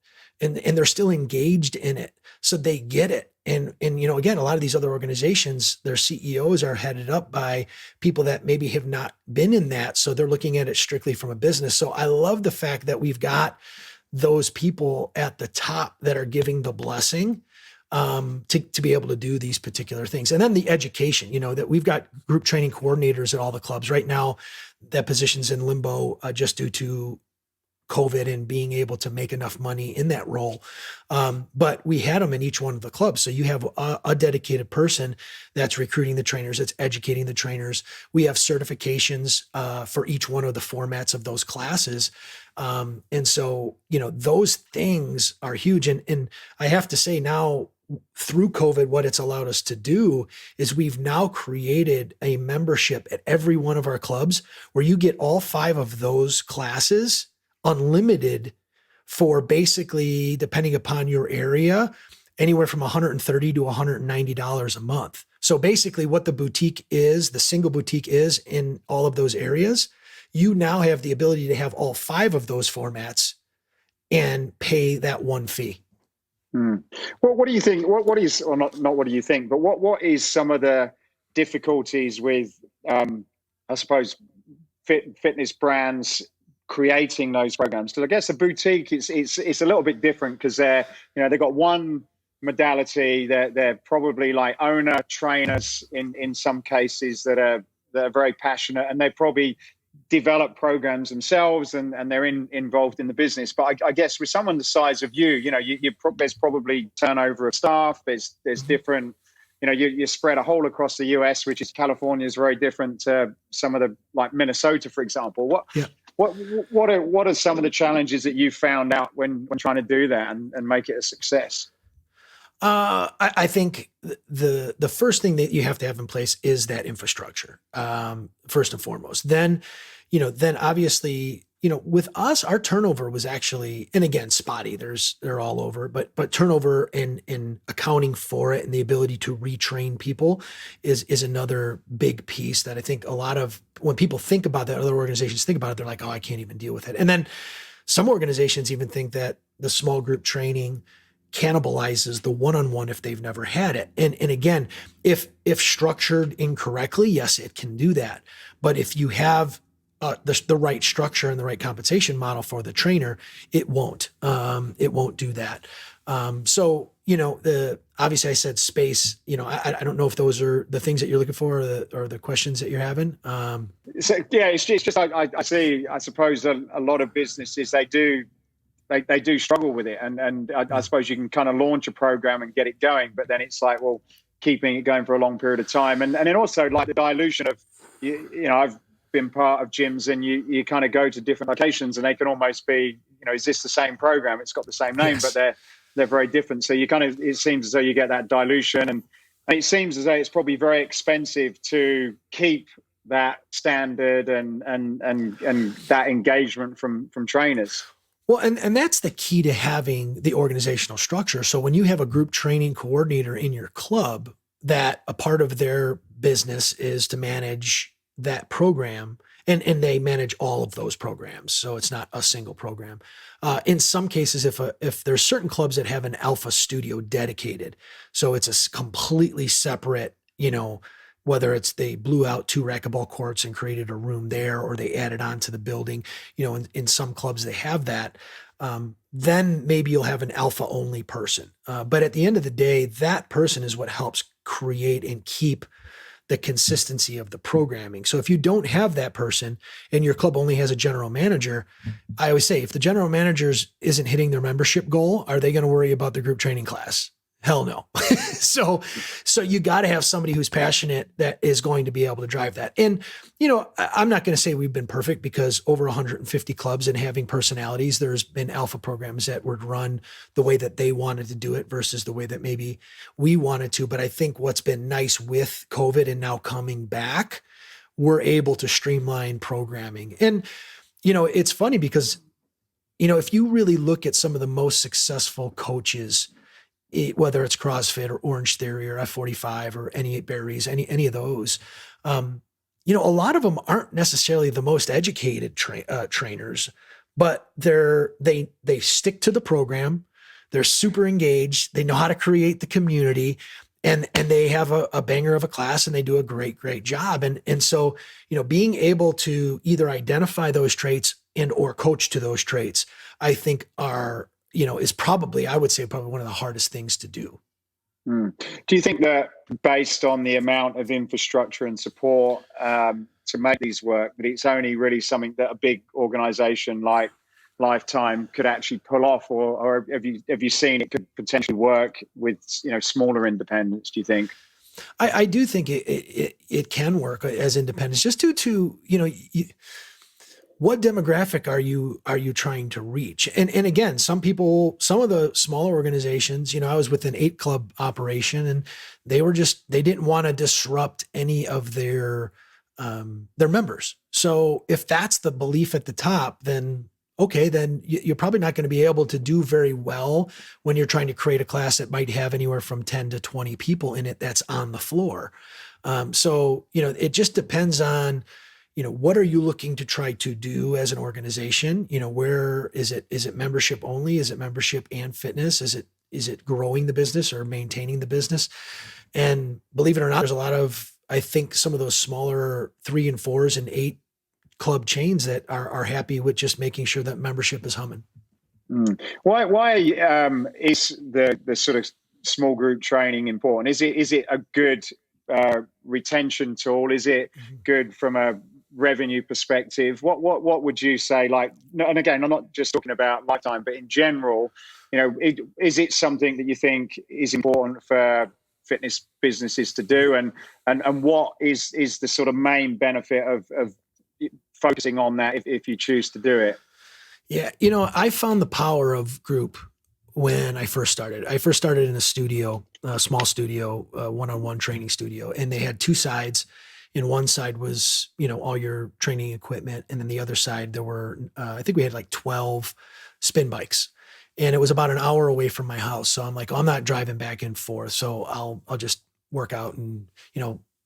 and they're still engaged in it. So they get it. And again, a lot of these other organizations, their CEOs are headed up by people that maybe have not been in that. So they're looking at it strictly from a business. So I love the fact that we've got those people at the top that are giving the blessing to be able to do these particular things. And then the education, that we've got group training coordinators at all the clubs right now. That position's in limbo just due to COVID and being able to make enough money in that role. But we had them in each one of the clubs. So you have a dedicated person that's recruiting the trainers, that's educating the trainers. We have certifications for each one of the formats of those classes. And so, those things are huge. And I have to say now, through COVID, what it's allowed us to do is we've now created a membership at every one of our clubs where you get all 5 of those classes unlimited for basically, depending upon your area, anywhere from $130 to $190 a month. So basically what the boutique is, the single boutique is in all of those areas, you now have the ability to have all 5 of those formats and pay that one fee. Well, what do you think? What is, or not what do you think, but what is some of the difficulties with, I suppose, fitness brands creating those programs? Because I guess a boutique, it's a little bit different because they've got one modality. They're probably like owner trainers in some cases that are very passionate, and they probably develop programs themselves and they're involved in the business. But I guess with someone the size of you, there's probably turnover of staff. There's different, you're spread a whole across the US, which is California is very different to some of the, like Minnesota, for example. What are some of the challenges that you found out when trying to do that and make it a success? I think the first thing that you have to have in place is that infrastructure, first and foremost. Then obviously, with us, our turnover was actually, and again, spotty. They're all over, but turnover in accounting for it and the ability to retrain people is another big piece that I think a lot of, when people think about that, other organizations think about it, they're like, oh, I can't even deal with it. And then some organizations even think that the small group training cannibalizes the one-on-one if they've never had it. And again, if structured incorrectly, yes, it can do that. But if you have the right structure and the right compensation model for the trainer, it won't do that. So, obviously I said space, I don't know if those are the things that you're looking for or the questions that you're having. It's just I suppose a lot of businesses, they do struggle with it. And I suppose you can kind of launch a program and get it going, but then it's like, well, keeping it going for a long period of time. And then also like the dilution of, I've been part of gyms and you kind of go to different locations and they can almost be, is this the same program? It's got the same name, Yes. but they're very different. So it seems as though you get that dilution, and it seems as though it's probably very expensive to keep that standard and that engagement from trainers. Well, and that's the key to having the organizational structure. So when you have a group training coordinator in your club, that a part of their business is to manage that program, and they manage all of those programs. So it's not a single program. In some cases, if there's certain clubs that have an alpha studio dedicated, so it's a completely separate, whether it's they blew out 2 racquetball courts and created a room there, or they added on to the building, in some clubs they have that. Then maybe you'll have an alpha only person. But at the end of the day, that person is what helps create and keep the consistency of the programming. So if you don't have that person and your club only has a general manager, I always say, if the general manager isn't hitting their membership goal, are they going to worry about the group training class? Hell no. So you got to have somebody who's passionate that is going to be able to drive that. And, I'm not going to say we've been perfect, because over 150 clubs and having personalities, there's been alpha programs that would run the way that they wanted to do it versus the way that maybe we wanted to. But I think what's been nice with COVID and now coming back, we're able to streamline programming. And, it's funny because, if you really look at some of the most successful coaches, whether it's CrossFit or Orange Theory or F45 or any berries, any of those, a lot of them aren't necessarily the most educated trainers, but they stick to the program. They're super engaged. They know how to create the community, and they have a banger of a class, and they do a great job. And so, being able to either identify those traits and or coach to those traits, I think is probably, I would say, probably one of the hardest things to do. Do you think that based on the amount of infrastructure and support to make these work, that it's only really something that a big organization like LifeTime could actually pull off, or have you seen it could potentially work with smaller independents, do you think? I do think it can work as independents, just due to what demographic are you trying to reach? And again, some of the smaller organizations, I was with an 8-club operation, and they didn't want to disrupt any of their members. So if that's the belief at the top, then okay, then you're probably not going to be able to do very well when you're trying to create a class that might have anywhere from 10 to 20 people in it that's on the floor. So it just depends on, what are you looking to try to do as an organization? Where is it membership only? Is it membership and fitness? Is it growing the business or maintaining the business? And believe it or not, there's a lot of, I think, some of those smaller 3 and 4s and 8 club chains that are happy with just making sure that membership is humming. Why is the sort of small group training important? Is it a good retention tool? Is it good from a revenue perspective? What would you say? And again, I'm not just talking about LifeTime, but in general, is it something that you think is important for fitness businesses to do? And what is the sort of main benefit of focusing on that if you choose to do it? Yeah, I found the power of group when I first started. I first started in a studio, a small studio, one-on-one training studio, and they had 2 sides. And one side was, all your training equipment. And then the other side, there were, I think we had like 12 spin bikes, and it was about an hour away from my house. So I'm like, I'm not driving back and forth. So I'll just work out and,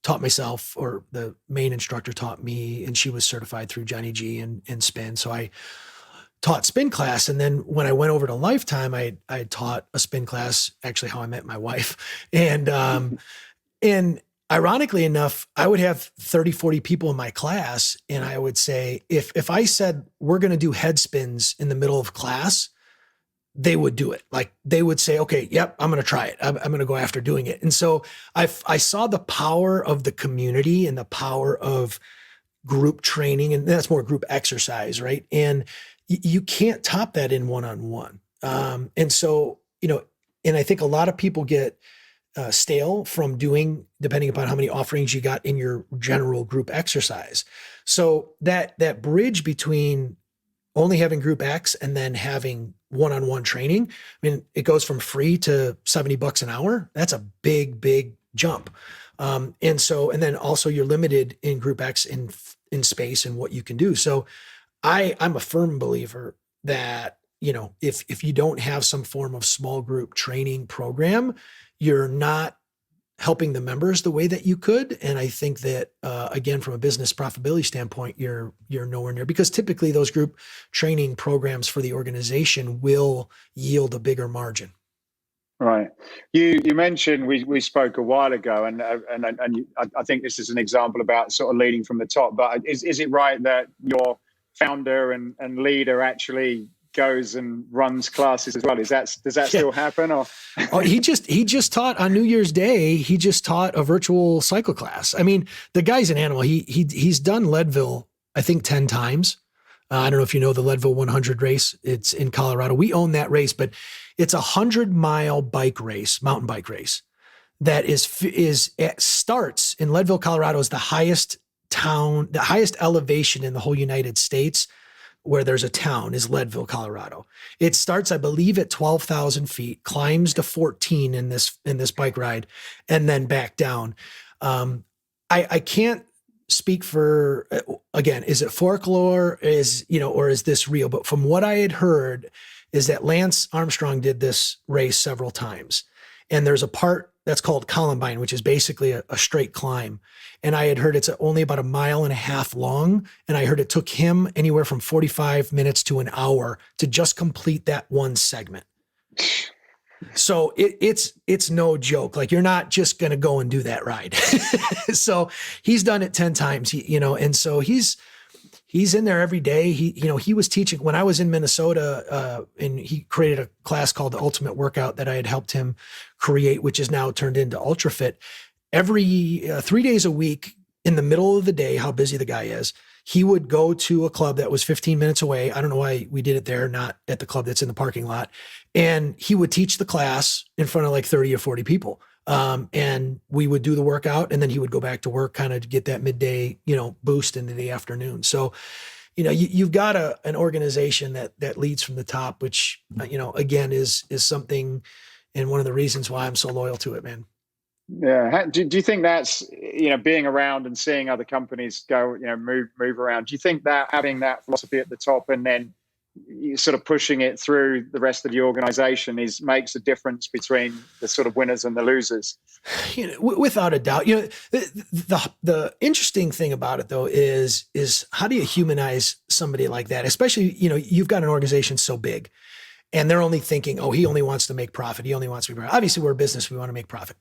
taught myself, or the main instructor taught me, and she was certified through Johnny G and spin. So I taught spin class. And then when I went over to LifeTime, I taught a spin class, actually how I met my wife. And ironically enough, I would have 30, 40 people in my class. And I would say, if I said, we're going to do head spins in the middle of class, they would do it. Like, they would say, okay, yep, I'm going to try it. I'm going to go after doing it. And so I saw the power of the community and the power of group training. And that's more group exercise, right? And you can't top that in one-on-one. And so, and I think a lot of people get stale from doing, depending upon how many offerings you got in your general group exercise. So that bridge between only having group X and then having one-on-one training, I mean, it goes from free to $70 an hour. That's a big jump. And then also you're limited in group X in space and what you can do. So I'm a firm believer that, if you don't have some form of small group training program, you're not helping the members the way that you could. And I think that, again, from a business profitability standpoint, you're nowhere near, because typically those group training programs for the organization will yield a bigger margin. Right. You mentioned we spoke a while ago, I think this is an example about sort of leading from the top. But is it right that your founder and leader actually goes and runs classes as well? Does that still happen? Or Oh, he just taught on New Year's Day. He just taught a virtual cycle class. I mean, the guy's an animal. He's done Leadville, I think, 10 times. I don't know if you know the Leadville 100 race. It's in Colorado. We own that race, but it's a 100-mile bike race, mountain bike race that starts in Leadville, Colorado, is the highest elevation in the whole United States where there's a town is Leadville, Colorado. It starts, I believe, at 12,000 feet, climbs to 14 in this bike ride, and then back down. I can't speak for, again, is it folklore, or is this real? But from what I had heard is that Lance Armstrong did this race several times. And there's a part that's called Columbine, which is basically a straight climb. And I had heard it's only about 1.5 miles long. And I heard it took him anywhere from 45 minutes to an hour to just complete that one segment. So it's no joke. Like, you're not just going to go and do that ride. So he's done it 10 times, and so he's in there every day. He was teaching when I was in Minnesota, and he created a class called the Ultimate Workout that I had helped him create, which is now turned into UltraFit. Every 3 days a week in the middle of the day, how busy the guy is, he would go to a club that was 15 minutes away. I don't know why we did it there, not at the club that's in the parking lot. And he would teach the class in front of like 30 or 40 people. And we would do the workout, and then he would go back to work, kind of to get that midday, boost into the afternoon. So, you've got an organization that leads from the top, which, again, is something, and one of the reasons why I'm so loyal to it, man. Yeah. Do you think that's, being around and seeing other companies go, move around, do you think that having that philosophy at the top and then sort of pushing it through the rest of the organization makes a difference between the sort of winners and the losers? Without a doubt. The interesting thing about it, though, is how do you humanize somebody like that? Especially, you've got an organization so big, and they're only thinking, oh, he only wants to make profit. He only wants to make profit. Obviously, we're a business. We want to make profit.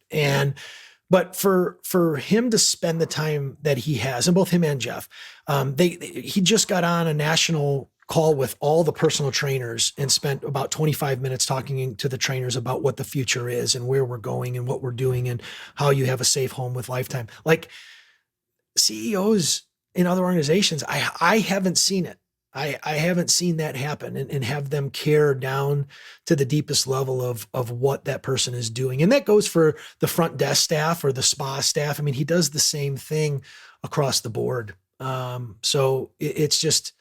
But for him to spend the time that he has, and both him and Jeff, he just got on a national call with all the personal trainers and spent about 25 minutes talking to the trainers about what the future is and where we're going and what we're doing and how you have a safe home with LifeTime. Like, CEOs in other organizations, I haven't seen it. I haven't seen that happen and have them care down to the deepest level of what that person is doing. And that goes for the front desk staff or the spa staff. I mean, he does the same thing across the board. So it's just,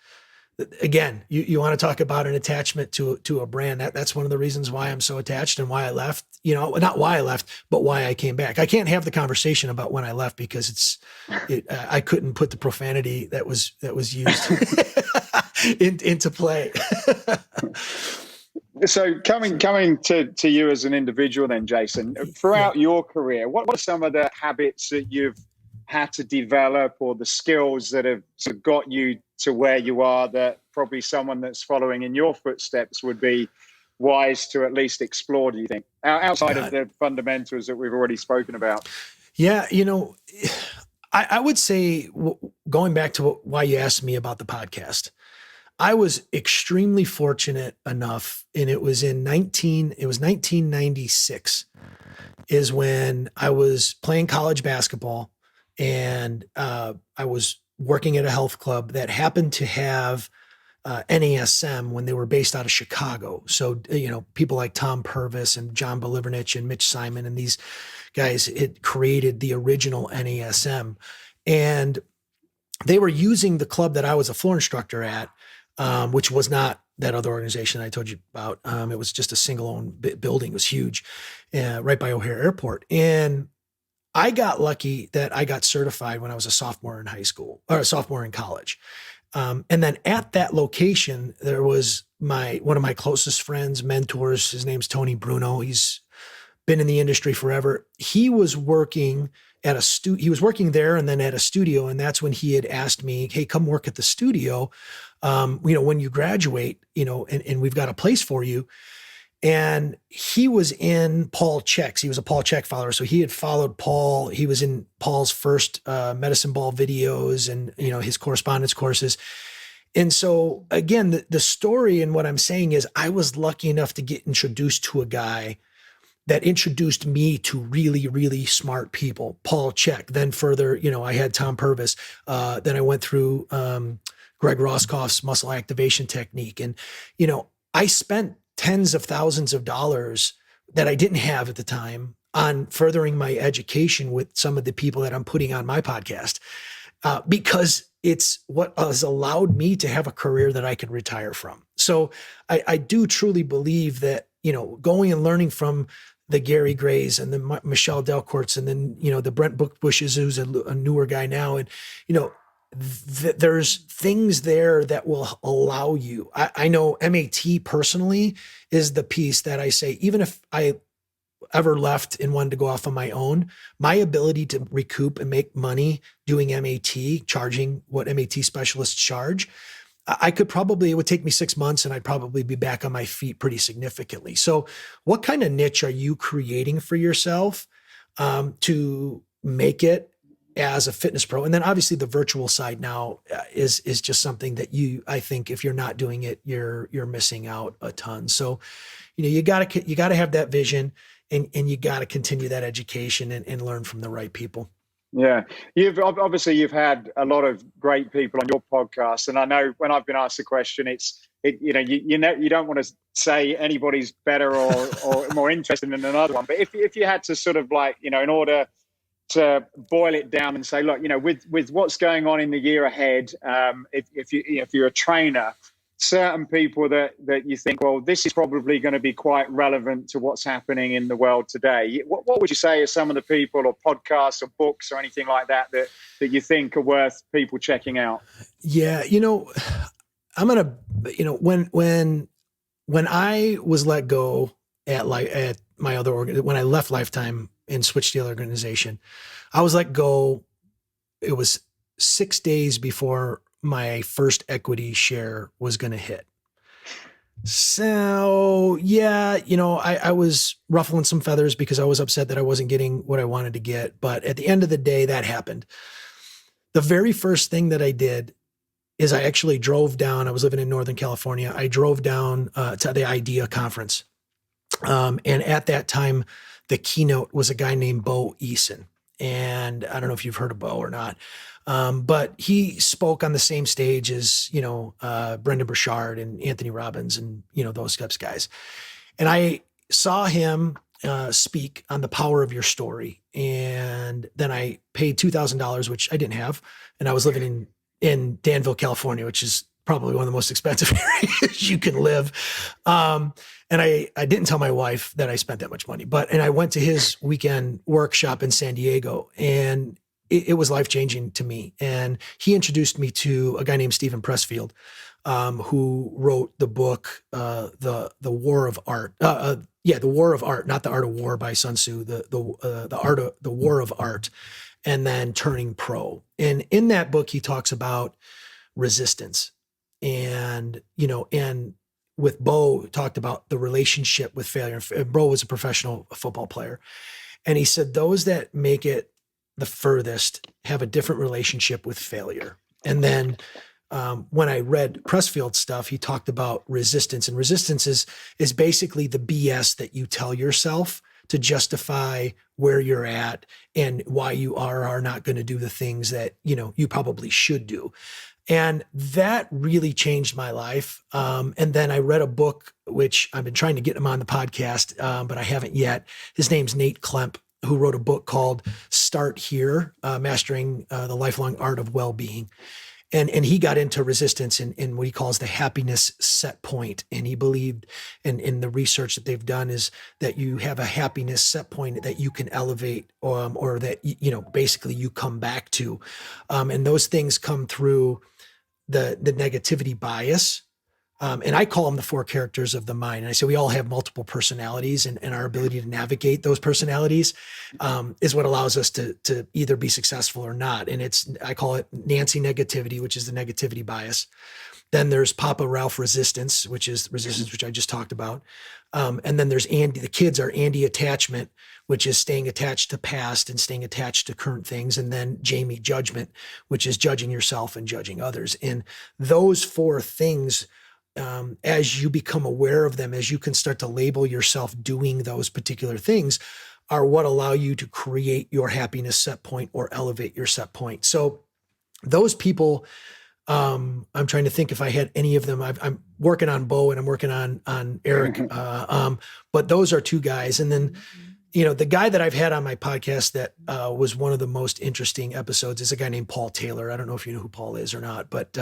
again, you want to talk about an attachment to a brand. That's one of the reasons why I'm so attached and why I left, not why I left, but why I came back. I can't have the conversation about when I left because I couldn't put the profanity that was used into play. So coming to you as an individual then, Jason, throughout your career, what are some of the habits that you've had to develop or the skills that have sort of got you to where you are that probably someone that's following in your footsteps would be wise to at least explore, do you think, outside of the fundamentals that we've already spoken about? Yeah, I would say, going back to why you asked me about the podcast, I was extremely fortunate enough, and it was 1996 is when I was playing college basketball, and I was working at a health club that happened to have NASM when they were based out of Chicago. So, people like Tom Purvis and John Belivernich and Mitch Simon and these guys, it created the original NASM. And they were using the club that I was a floor instructor at, which was not that other organization I told you about. It was just a single-owned building. It was huge, right by O'Hare Airport. And I got lucky that I got certified when I was a sophomore in high school, or a sophomore in college. And then at that location, there was one of my closest friends, mentors. His name's Tony Bruno. He's been in the industry forever. He was working at he was working there and then at a studio. And that's when he had asked me, hey, come work at the studio. When you graduate, and we've got a place for you. And he was in Paul Chek's. He was a Paul Chek follower. So he had followed Paul. He was in Paul's first medicine ball videos and, his correspondence courses. And so again, the story and what I'm saying is I was lucky enough to get introduced to a guy that introduced me to really, really smart people. Paul Chek. Then further, I had Tom Purvis. Then I went through Greg Roscoff's muscle activation technique. And, I spent tens of thousands of dollars that I didn't have at the time on furthering my education with some of the people that I'm putting on my podcast, because it's what has allowed me to have a career that I can retire from. So I do truly believe that, going and learning from the Gary Grays and the Michelle Delcourts and then, the Brent Bushes, who's a newer guy now. And, there's things there that will allow you. I know MAT personally is the piece that I say, even if I ever left and wanted to go off on my own, my ability to recoup and make money doing MAT, charging what MAT specialists charge, it would take me 6 months and I'd probably be back on my feet pretty significantly. So what kind of niche are you creating for yourself to make it as a fitness pro? And then obviously the virtual side now is just something that I think if you're not doing it, you're missing out a ton. So, you gotta have that vision and you gotta continue that education and learn from the right people. Yeah, you've had a lot of great people on your podcast, and I know when I've been asked the question, you don't want to say anybody's better or more interesting than another one, but if you had to sort of in order to boil it down and say, look, with what's going on in the year ahead, if you're a trainer, certain people that you think, well, this is probably going to be quite relevant to what's happening in the world today. What would you say are some of the people or podcasts or books or anything like that you think are worth people checking out? Yeah. I'm going to, when I was let go at my other when I left LifeTime and switched the other organization, I was let go. It was 6 days before my first equity share was going to hit. So yeah, I was ruffling some feathers because I was upset that I wasn't getting what I wanted to get. But at the end of the day, that happened. The very first thing that I did is I actually drove down. I was living in Northern California. I drove down to the IDEA conference. And at that time, the keynote was a guy named Bo Eason. And I don't know if you've heard of Bo or not. But he spoke on the same stage as, Brendan Burchard and Anthony Robbins and, those types of guys. And I saw him speak on the power of your story. And then I paid $2,000, which I didn't have. And I was living in Danville, California, which is probably one of the most expensive areas you can live. And I didn't tell my wife that I spent that much money, and I went to his weekend workshop in San Diego, and it was life-changing to me. And he introduced me to a guy named Stephen Pressfield, who wrote the book, The War of Art. The War of Art, not The Art of War by Sun Tzu, the War of Art, and then Turning Pro. And in that book, he talks about resistance. And with Bo, talked about the relationship with failure. Bo was a professional football player. And he said, those that make it the furthest have a different relationship with failure. And then when I read Pressfield's stuff, he talked about resistance. And resistance is basically the BS that you tell yourself to justify where you're at and why you are not going to do the things that, you probably should do. And that really changed my life. And then I read a book, which I've been trying to get him on the podcast, but I haven't yet. His name's Nate Klemp, who wrote a book called Start Here, Mastering the Lifelong Art of Well-Being. And he got into resistance in what he calls the happiness set point. And he believed in the research that they've done is that you have a happiness set point that you can elevate or that, basically you come back to. And those things come through the negativity bias, And I call them the four characters of the mind. And I say we all have multiple personalities, and our ability to navigate those personalities is what allows us to either be successful or not. And I call it Nancy negativity, which is the negativity bias. Then there's Papa Ralph resistance, which is resistance, which I just talked about. And then there's Andy, the kids are Andy attachment, which is staying attached to past and staying attached to current things. And then Jamie judgment, which is judging yourself and judging others. And those four things, as you become aware of them, as you can start to label yourself doing those particular things, are what allow you to create your happiness set point or elevate your set point. So those people, I'm trying to think if I had any of them. I'm working on Bo and I'm working on Eric. But those are two guys. And then, the guy that I've had on my podcast that was one of the most interesting episodes is a guy named Paul Taylor. I don't know if you know who Paul is or not, but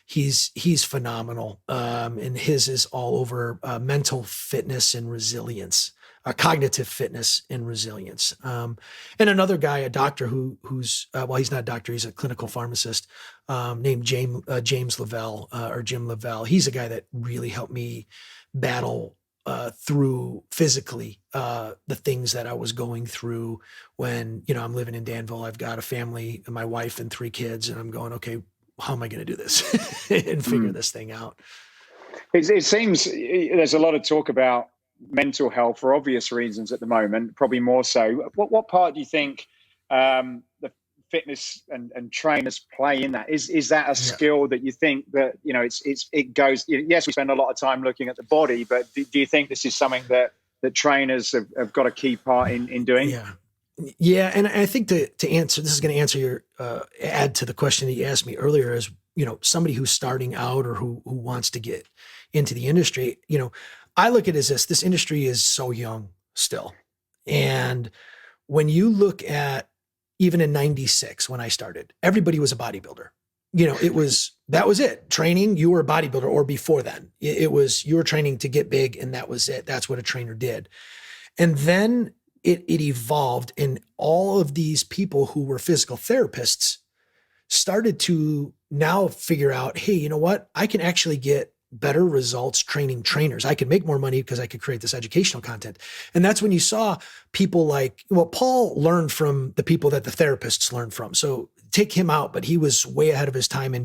he's phenomenal. And his is all over mental fitness and resilience. Cognitive fitness and resilience. And another guy, a doctor who's he's not a doctor, he's a clinical pharmacist, named James Lavelle or Jim Lavelle. He's a guy that really helped me battle through physically the things that I was going through when, I'm living in Danville. I've got a family, my wife and 3 kids, and I'm going, okay, how am I going to do this and figure this thing out? It seems there's a lot of talk about mental health for obvious reasons at the moment, probably more so. What part do you think the fitness and trainers play in that? Is that a skill that you think that, it goes, yes, we spend a lot of time looking at the body, but do you think this is something that trainers have got a key part in doing? Yeah. And I think to answer, this is going to answer your, add to the question that you asked me earlier is, somebody who's starting out or who wants to get into the industry, I look at it as this industry is so young still. And when you look at even in 96, when I started, everybody was a bodybuilder. That was it. Training, you were a bodybuilder, or before then it was, you were training to get big and that was it. That's what a trainer did. And then it evolved, and all of these people who were physical therapists started to now figure out, hey, you know what? I can actually get better results training trainers. I could make more money because I could create this educational content. And that's when you saw people like, Paul learned from the people that the therapists learned from. So take him out, but he was way ahead of his time in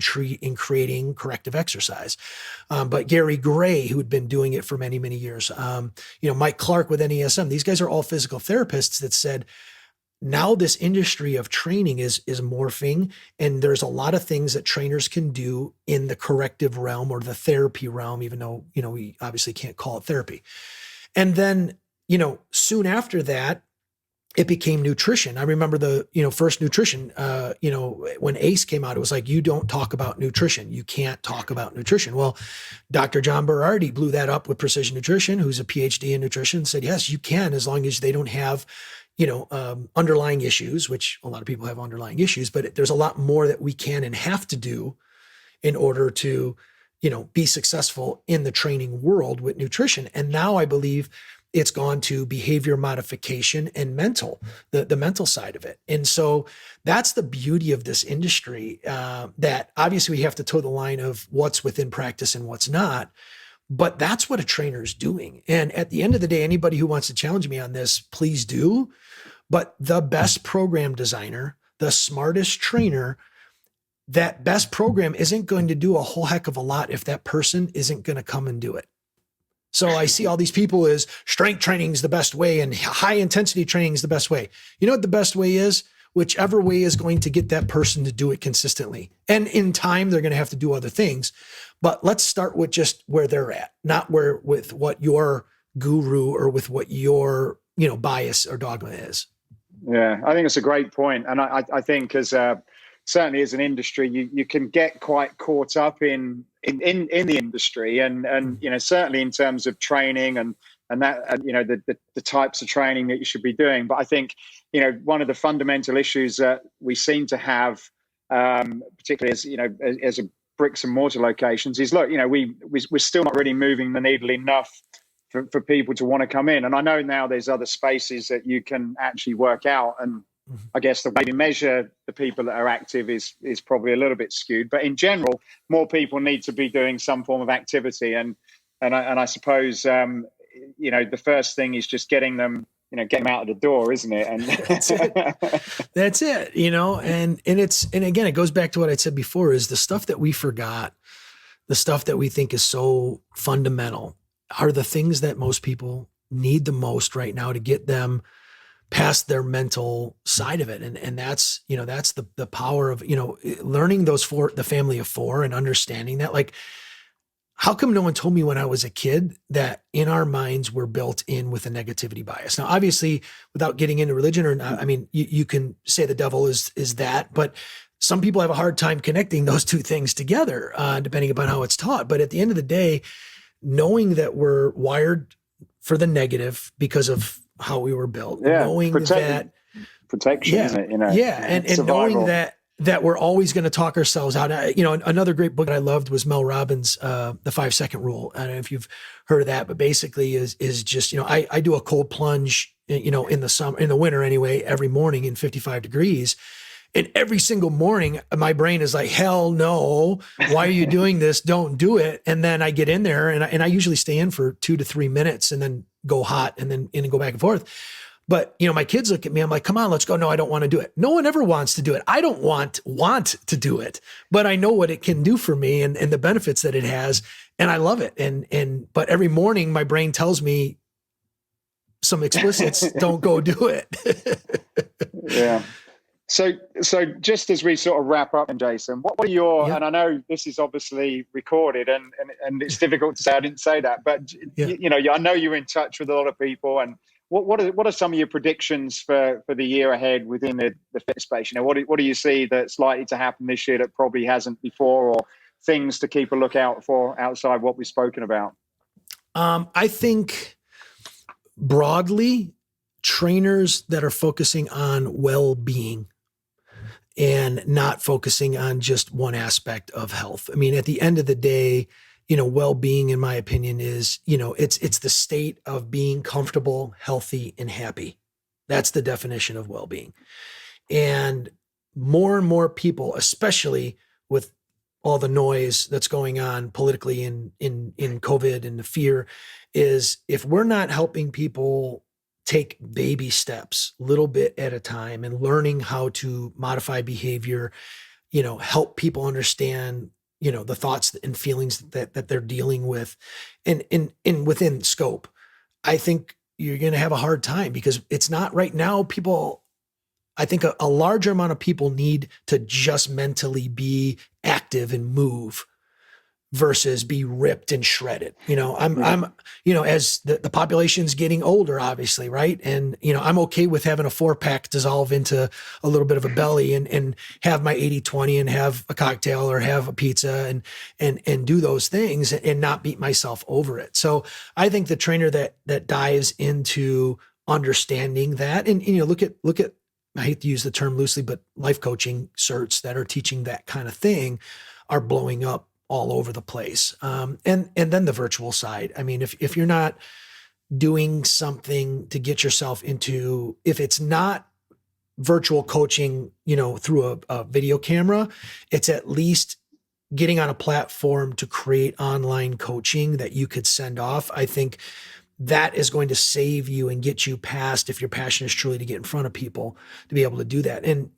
creating corrective exercise. But Gary Gray, who had been doing it for many, many years, Mike Clark with NESM, these guys are all physical therapists that said, now this industry of training is morphing, and there's a lot of things that trainers can do in the corrective realm or the therapy realm, even though, we obviously can't call it therapy. And then, soon after that, it became nutrition. I remember the, first nutrition, when ACE came out, it was like, you don't talk about nutrition. You can't talk about nutrition. Well, Dr. John Berardi blew that up with Precision Nutrition, who's a PhD in nutrition, said, yes, you can, as long as they don't have underlying issues, which a lot of people have underlying issues, but there's a lot more that we can and have to do in order to, be successful in the training world with nutrition. And now I believe it's gone to behavior modification and the mental side of it. And so that's the beauty of this industry, that obviously we have to toe the line of what's within practice and what's not. But that's what a trainer is doing. And at the end of the day, anybody who wants to challenge me on this, please do. But the best program designer, the smartest trainer, that best program isn't going to do a whole heck of a lot if that person isn't going to come and do it. So I see all these people as strength training is the best way and high intensity training is the best way. You know what the best way is? Whichever way is going to get that person to do it consistently. And in time, they're going to have to do other things. But let's start with just where they're at, not with what your guru or with what your, bias or dogma is. Yeah, I think it's a great point. And I think certainly as an industry, you can get quite caught up in the industry and certainly in terms of training and that, the types of training that you should be doing. But I think, one of the fundamental issues that we seem to have, particularly as a bricks and mortar locations is, look, we're still not really moving the needle enough for people to want to come in. And I know now there's other spaces that you can actually work out and I guess the way we measure the people that are active is probably a little bit skewed. But in general, more people need to be doing some form of activity. And I suppose, the first thing is just getting them out of the door, isn't it? And That's it. That's it. And again, it goes back to what I said before, is the stuff that we forgot, the stuff that we think is so fundamental, are the things that most people need the most right now to get them past their mental side of it. And that's the power of, learning the family of four and understanding that, like, how come no one told me when I was a kid that in our minds we're built in with a negativity bias? Now, obviously, without getting into religion or not, I mean, you can say the devil is that, but some people have a hard time connecting those two things together, depending upon how it's taught. But at the end of the day, knowing that we're wired for the negative because of how we were built, knowing that protection, isn't it? And knowing that we're always going to talk ourselves out. Another great book that I loved was Mel Robbins' The 5-Second Rule. I don't know if you've heard of that, but basically is just, I do a cold plunge, in the winter anyway, every morning in 55 degrees. And every single morning, my brain is like, hell no, why are you doing this? Don't do it. And then I get in there and I usually stay in for 2 to 3 minutes and then go hot and then in and go back and forth. But, my kids look at me, I'm like, come on, let's go. No, I don't want to do it. No one ever wants to do it. I don't want to do it, but I know what it can do for me and the benefits that it has. And I love it. But every morning my brain tells me some explicits, don't go do it. Yeah. So just as we sort of wrap up, and Jason, what are your, and I know this is obviously recorded and it's difficult to say I didn't say that, but I know you're in touch with a lot of people, and what are some of your predictions for the year ahead within the fitness space? What do you see that's likely to happen this year that probably hasn't before, or things to keep a lookout for outside what we've spoken about? I think broadly, trainers that are focusing on well-being and not focusing on just one aspect of health. I mean, at the end of the day, well-being, in my opinion, is, it's the state of being comfortable, healthy, and happy. That's the definition of well-being. And more people, especially with all the noise that's going on politically in COVID and the fear, is if we're not helping people take baby steps, little bit at a time, and learning how to modify behavior, help people understand, the thoughts and feelings that they're dealing with and within scope, I think you're going to have a hard time, because it's not right now. I think a larger amount of people need to just mentally be active and move versus be ripped and shredded. I'm as the population's getting older, obviously, right? And, I'm okay with having a 4-pack dissolve into a little bit of a belly and have my 80-20 and have a cocktail or have a pizza and do those things and not beat myself over it. So I think the trainer that dives into understanding that, and, look at, I hate to use the term loosely, but life coaching certs that are teaching that kind of thing are blowing up all over the place. And then the virtual side. I mean, if you're not doing something to get yourself into, if it's not virtual coaching, through a video camera, it's at least getting on a platform to create online coaching that you could send off. I think that is going to save you and get you past, if your passion is truly to get in front of people, to be able to do that. And,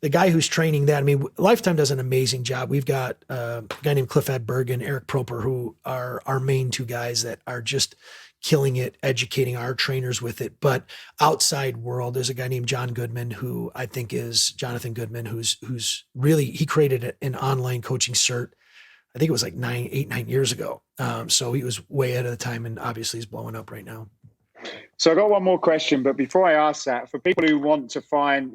the guy who's training that, I mean, LifeTime does an amazing job. We've got a guy named Cliff Edberg and Eric Proper, who are our main two guys that are just killing it, educating our trainers with it. But outside world, there's a guy named John Goodman, who I think is Jonathan Goodman, who's really, he created an online coaching cert. I think it was like 9 years ago. So he was way ahead of the time, and obviously he's blowing up right now. So I got one more question, but before I ask that, for people who want to find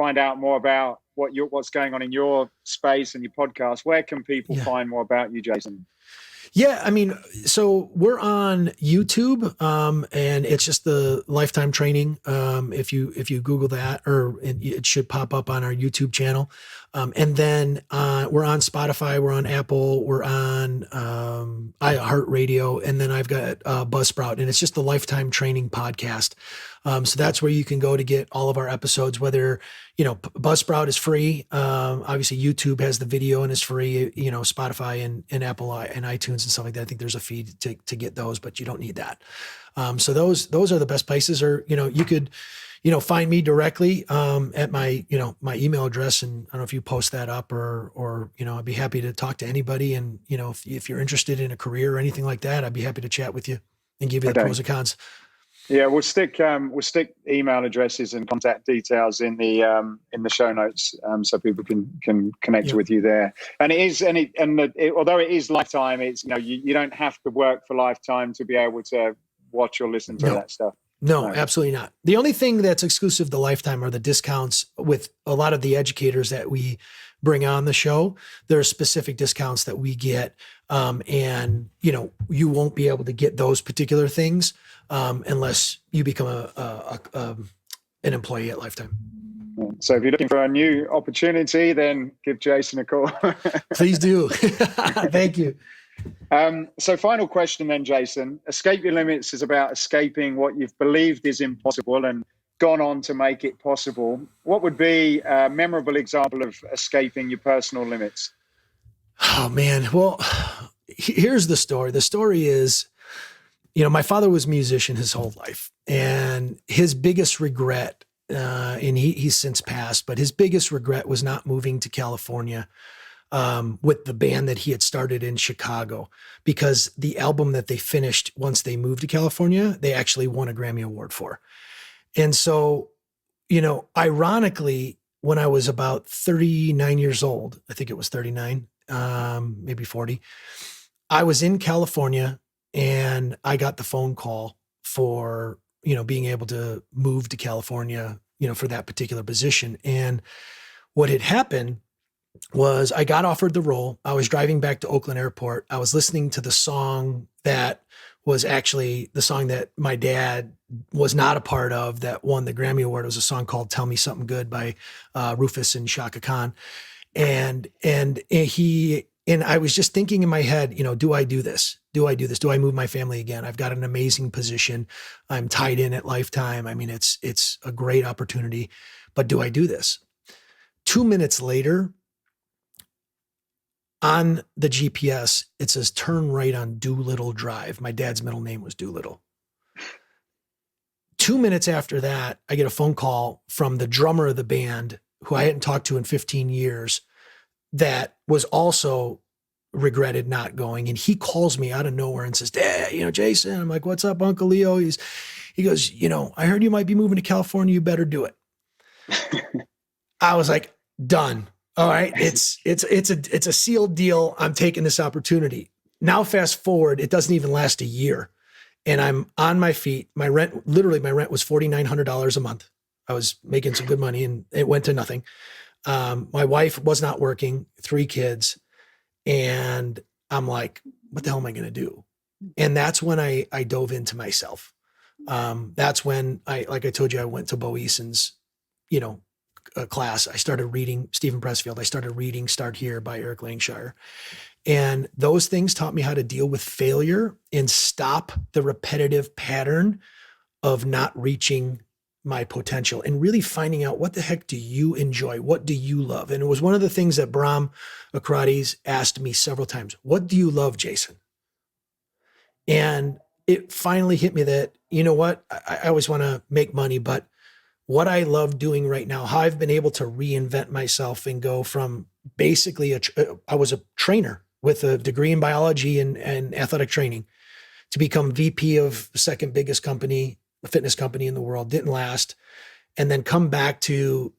out more about what's going on in your space and your podcast, where can people find more about you, Jason? Yeah, I mean, so we're on YouTube, and it's just the LifeTime Training. If you Google that, or it should pop up on our YouTube channel. And then we're on Spotify, we're on Apple, we're on iHeartRadio, and then I've got Buzzsprout, and it's just the LifeTime Training podcast. So that's where you can go to get all of our episodes, whether, Buzzsprout is free. Obviously YouTube has the video and is free, Spotify and Apple and iTunes and stuff like that. I think there's a fee to get those, but you don't need that. So those are the best places. Or, you could, find me directly at my, my email address. And I don't know if you post that up or I'd be happy to talk to anybody. And, if you're interested in a career or anything like that, I'd be happy to chat with you and give you the pros and cons. Yeah, we'll stick email addresses and contact details in the show notes, so people can connect with you there. And although it is LifeTime, it's you don't have to work for LifeTime to be able to watch or listen to that stuff. No, absolutely not. The only thing that's exclusive to Lifetime are the discounts with a lot of the educators that we bring on the show. There are specific discounts that we get. And you won't be able to get those particular things unless you become an employee at Lifetime. So if you're looking for a new opportunity, then give Jason a call. Please do. Thank you. So final question then, Jason. Escape Your Limits is about escaping what you've believed is impossible and gone on to make it possible. What would be a memorable example of escaping your personal limits? Oh, man. Well, here's the story. The story is, my father was a musician his whole life, and his biggest regret, and he's since passed, but his biggest regret was not moving to California with the band that he had started in Chicago, because the album that they finished once they moved to California, they actually won a Grammy Award for. And so, ironically, when I was about 39 years old, I think it was 39, maybe 40, I was in California and I got the phone call for, being able to move to California, for that particular position. And what had happened was I got offered the role. I was driving back to Oakland Airport. I was listening to the song that was actually the song that my dad was not a part of that won the Grammy Award. It was a song called Tell Me Something Good by Rufus and Shaka Khan. And I was just thinking in my head, do I do this? Do I do this? Do I move my family again? I've got an amazing position. I'm tied in at Lifetime. I mean, it's a great opportunity, but do I do this? 2 minutes later, on the GPS, it says turn right on Doolittle Drive. My dad's middle name was Doolittle. 2 minutes after that, I get a phone call from the drummer of the band, who I hadn't talked to in 15 years, that was also regretted not going. And he calls me out of nowhere and says, Dad, Jason. I'm like, what's up, Uncle Leo? He goes, I heard you might be moving to California. You better do it. I was like, done. All right. It's a sealed deal. I'm taking this opportunity. Now, fast forward, it doesn't even last a year. And I'm on my feet. My rent was $4,900 a month. I was making some good money and it went to nothing. My wife was not working, 3 kids. And I'm like, what the hell am I going to do? And that's when I dove into myself. That's when like I told you, I went to Bo Eason's, class. I started reading Stephen Pressfield. I started reading Start Here by Eric Langshire. And those things taught me how to deal with failure and stop the repetitive pattern of not reaching my potential and really finding out what the heck do you enjoy? What do you love? And it was one of the things that Brahm Acrates asked me several times. What do you love, Jason? And it finally hit me that, you know what? I always want to make money, but what I love doing right now, how I've been able to reinvent myself and go from basically I was a trainer with a degree in biology and athletic training to become VP of the second biggest company, a fitness company in the world, didn't last. And then come back to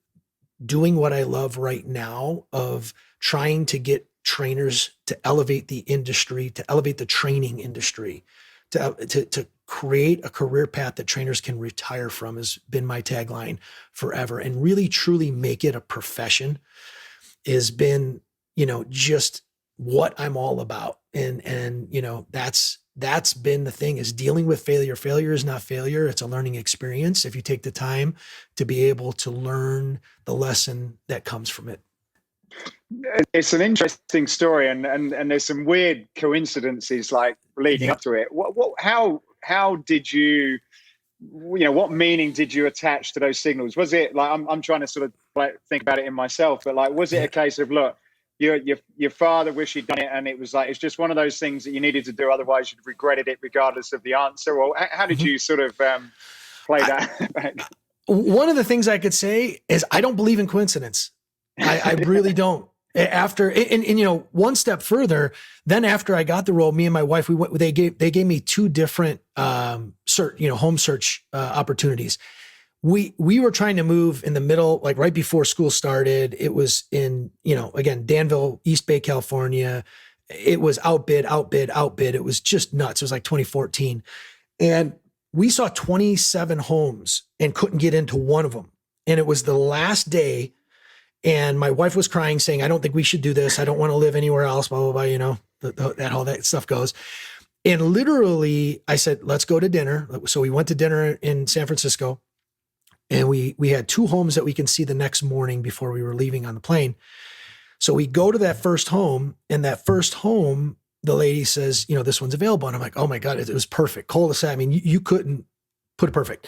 doing what I love right now of trying to get trainers to elevate the industry, to elevate the training industry, to create a career path that trainers can retire from has been my tagline forever. And really, truly make it a profession has been, just what I'm all about. And that's been the thing, is dealing with failure. Failure is not failure. It's a learning experience if you take the time to be able to learn the lesson that comes from it. It's an interesting story, and there's some weird coincidences like leading up to it. How did you what meaning did you attach to those signals? Was it like, I'm trying to sort of like think about it in myself, but like, was it a case of, look, your father wished he'd done it, and it was like, it's just one of those things that you needed to do, otherwise you'd regretted it regardless of the answer? Or how did you sort of play that back? One of the things I could say is I don't believe in coincidence. I really don't. After and one step further, then after I got the role, me and my wife, they gave me two different home search opportunities. We were trying to move in the middle, like right before school started. It was in, again, Danville, East Bay, California. It was outbid. It was just nuts. It was like 2014. And we saw 27 homes and couldn't get into one of them. And it was the last day. And my wife was crying, saying, I don't think we should do this. I don't want to live anywhere else, blah, blah, blah, that all that stuff goes. And literally I said, let's go to dinner. So we went to dinner in San Francisco, and we had two homes that we can see the next morning before we were leaving on the plane. So we go to that first home, and that first home, the lady says, this one's available. And I'm like, oh my God, it was perfect. Cul-de-sac. I mean, you couldn't put it perfect.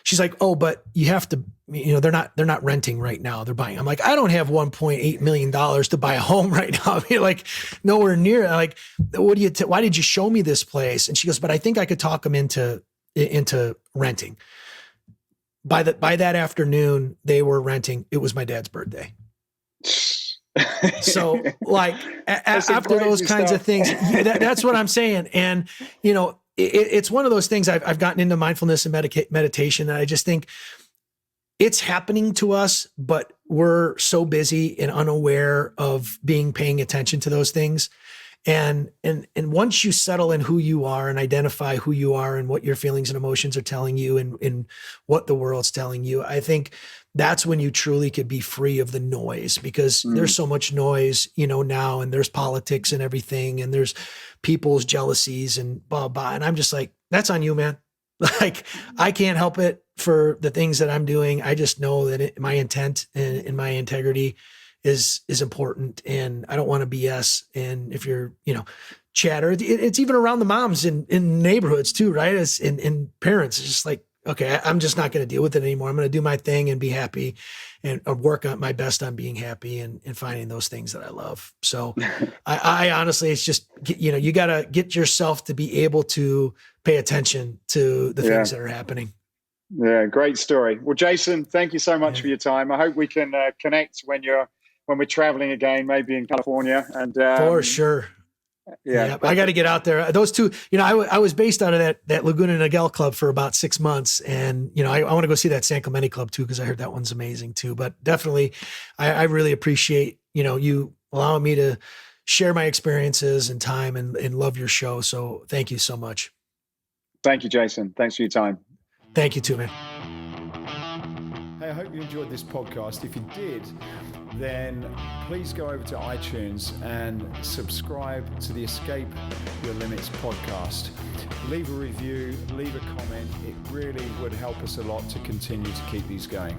She's like, oh, but you have to, they're not renting right now. They're buying. I'm like, I don't have $1.8 million to buy a home right now. I mean, like nowhere near. Like, why did you show me this place? And she goes, but I think I could talk them into renting. By that afternoon, they were renting. It was my dad's birthday. So like after those kinds of things, that's what I'm saying. And, it's one of those things I've gotten into mindfulness and meditation. And I just think it's happening to us, but we're so busy and unaware of paying attention to those things. And once you settle in who you are and identify who you are and what your feelings and emotions are telling you and what the world's telling you, I think that's when you truly could be free of the noise, because there's so much noise, now, and there's politics and everything, and there's people's jealousies and blah, blah. And I'm just like, that's on you, man. Like, I can't help it for the things that I'm doing. I just know that my intent and my integrity is important, and I don't want to BS. And if you're, chatter, it's even around the moms in neighborhoods too, right? It's in parents. It's just like, okay, I'm just not going to deal with it anymore. I'm going to do my thing and be happy, and work on my best on being happy and finding those things that I love. So I honestly, it's just, you got to get yourself to be able to pay attention to the things that are happening. Yeah. Great story. Well, Jason, thank you so much for your time. I hope we can connect when we're traveling again, maybe in California. And for sure. Yeah, I got to get out there. Those two, I was based out of that Laguna Niguel club for about 6 months. And, I want to go see that San Clemente club too, because I heard that one's amazing too. But definitely, I really appreciate, you allowing me to share my experiences and time and love your show. So thank you so much. Thank you, Jason. Thanks for your time. Thank you too, man. Hey, I hope you enjoyed this podcast. If you did, then please go over to iTunes and subscribe to the Escape Your Limits podcast. Leave a review, leave a comment. It really would help us a lot to continue to keep these going.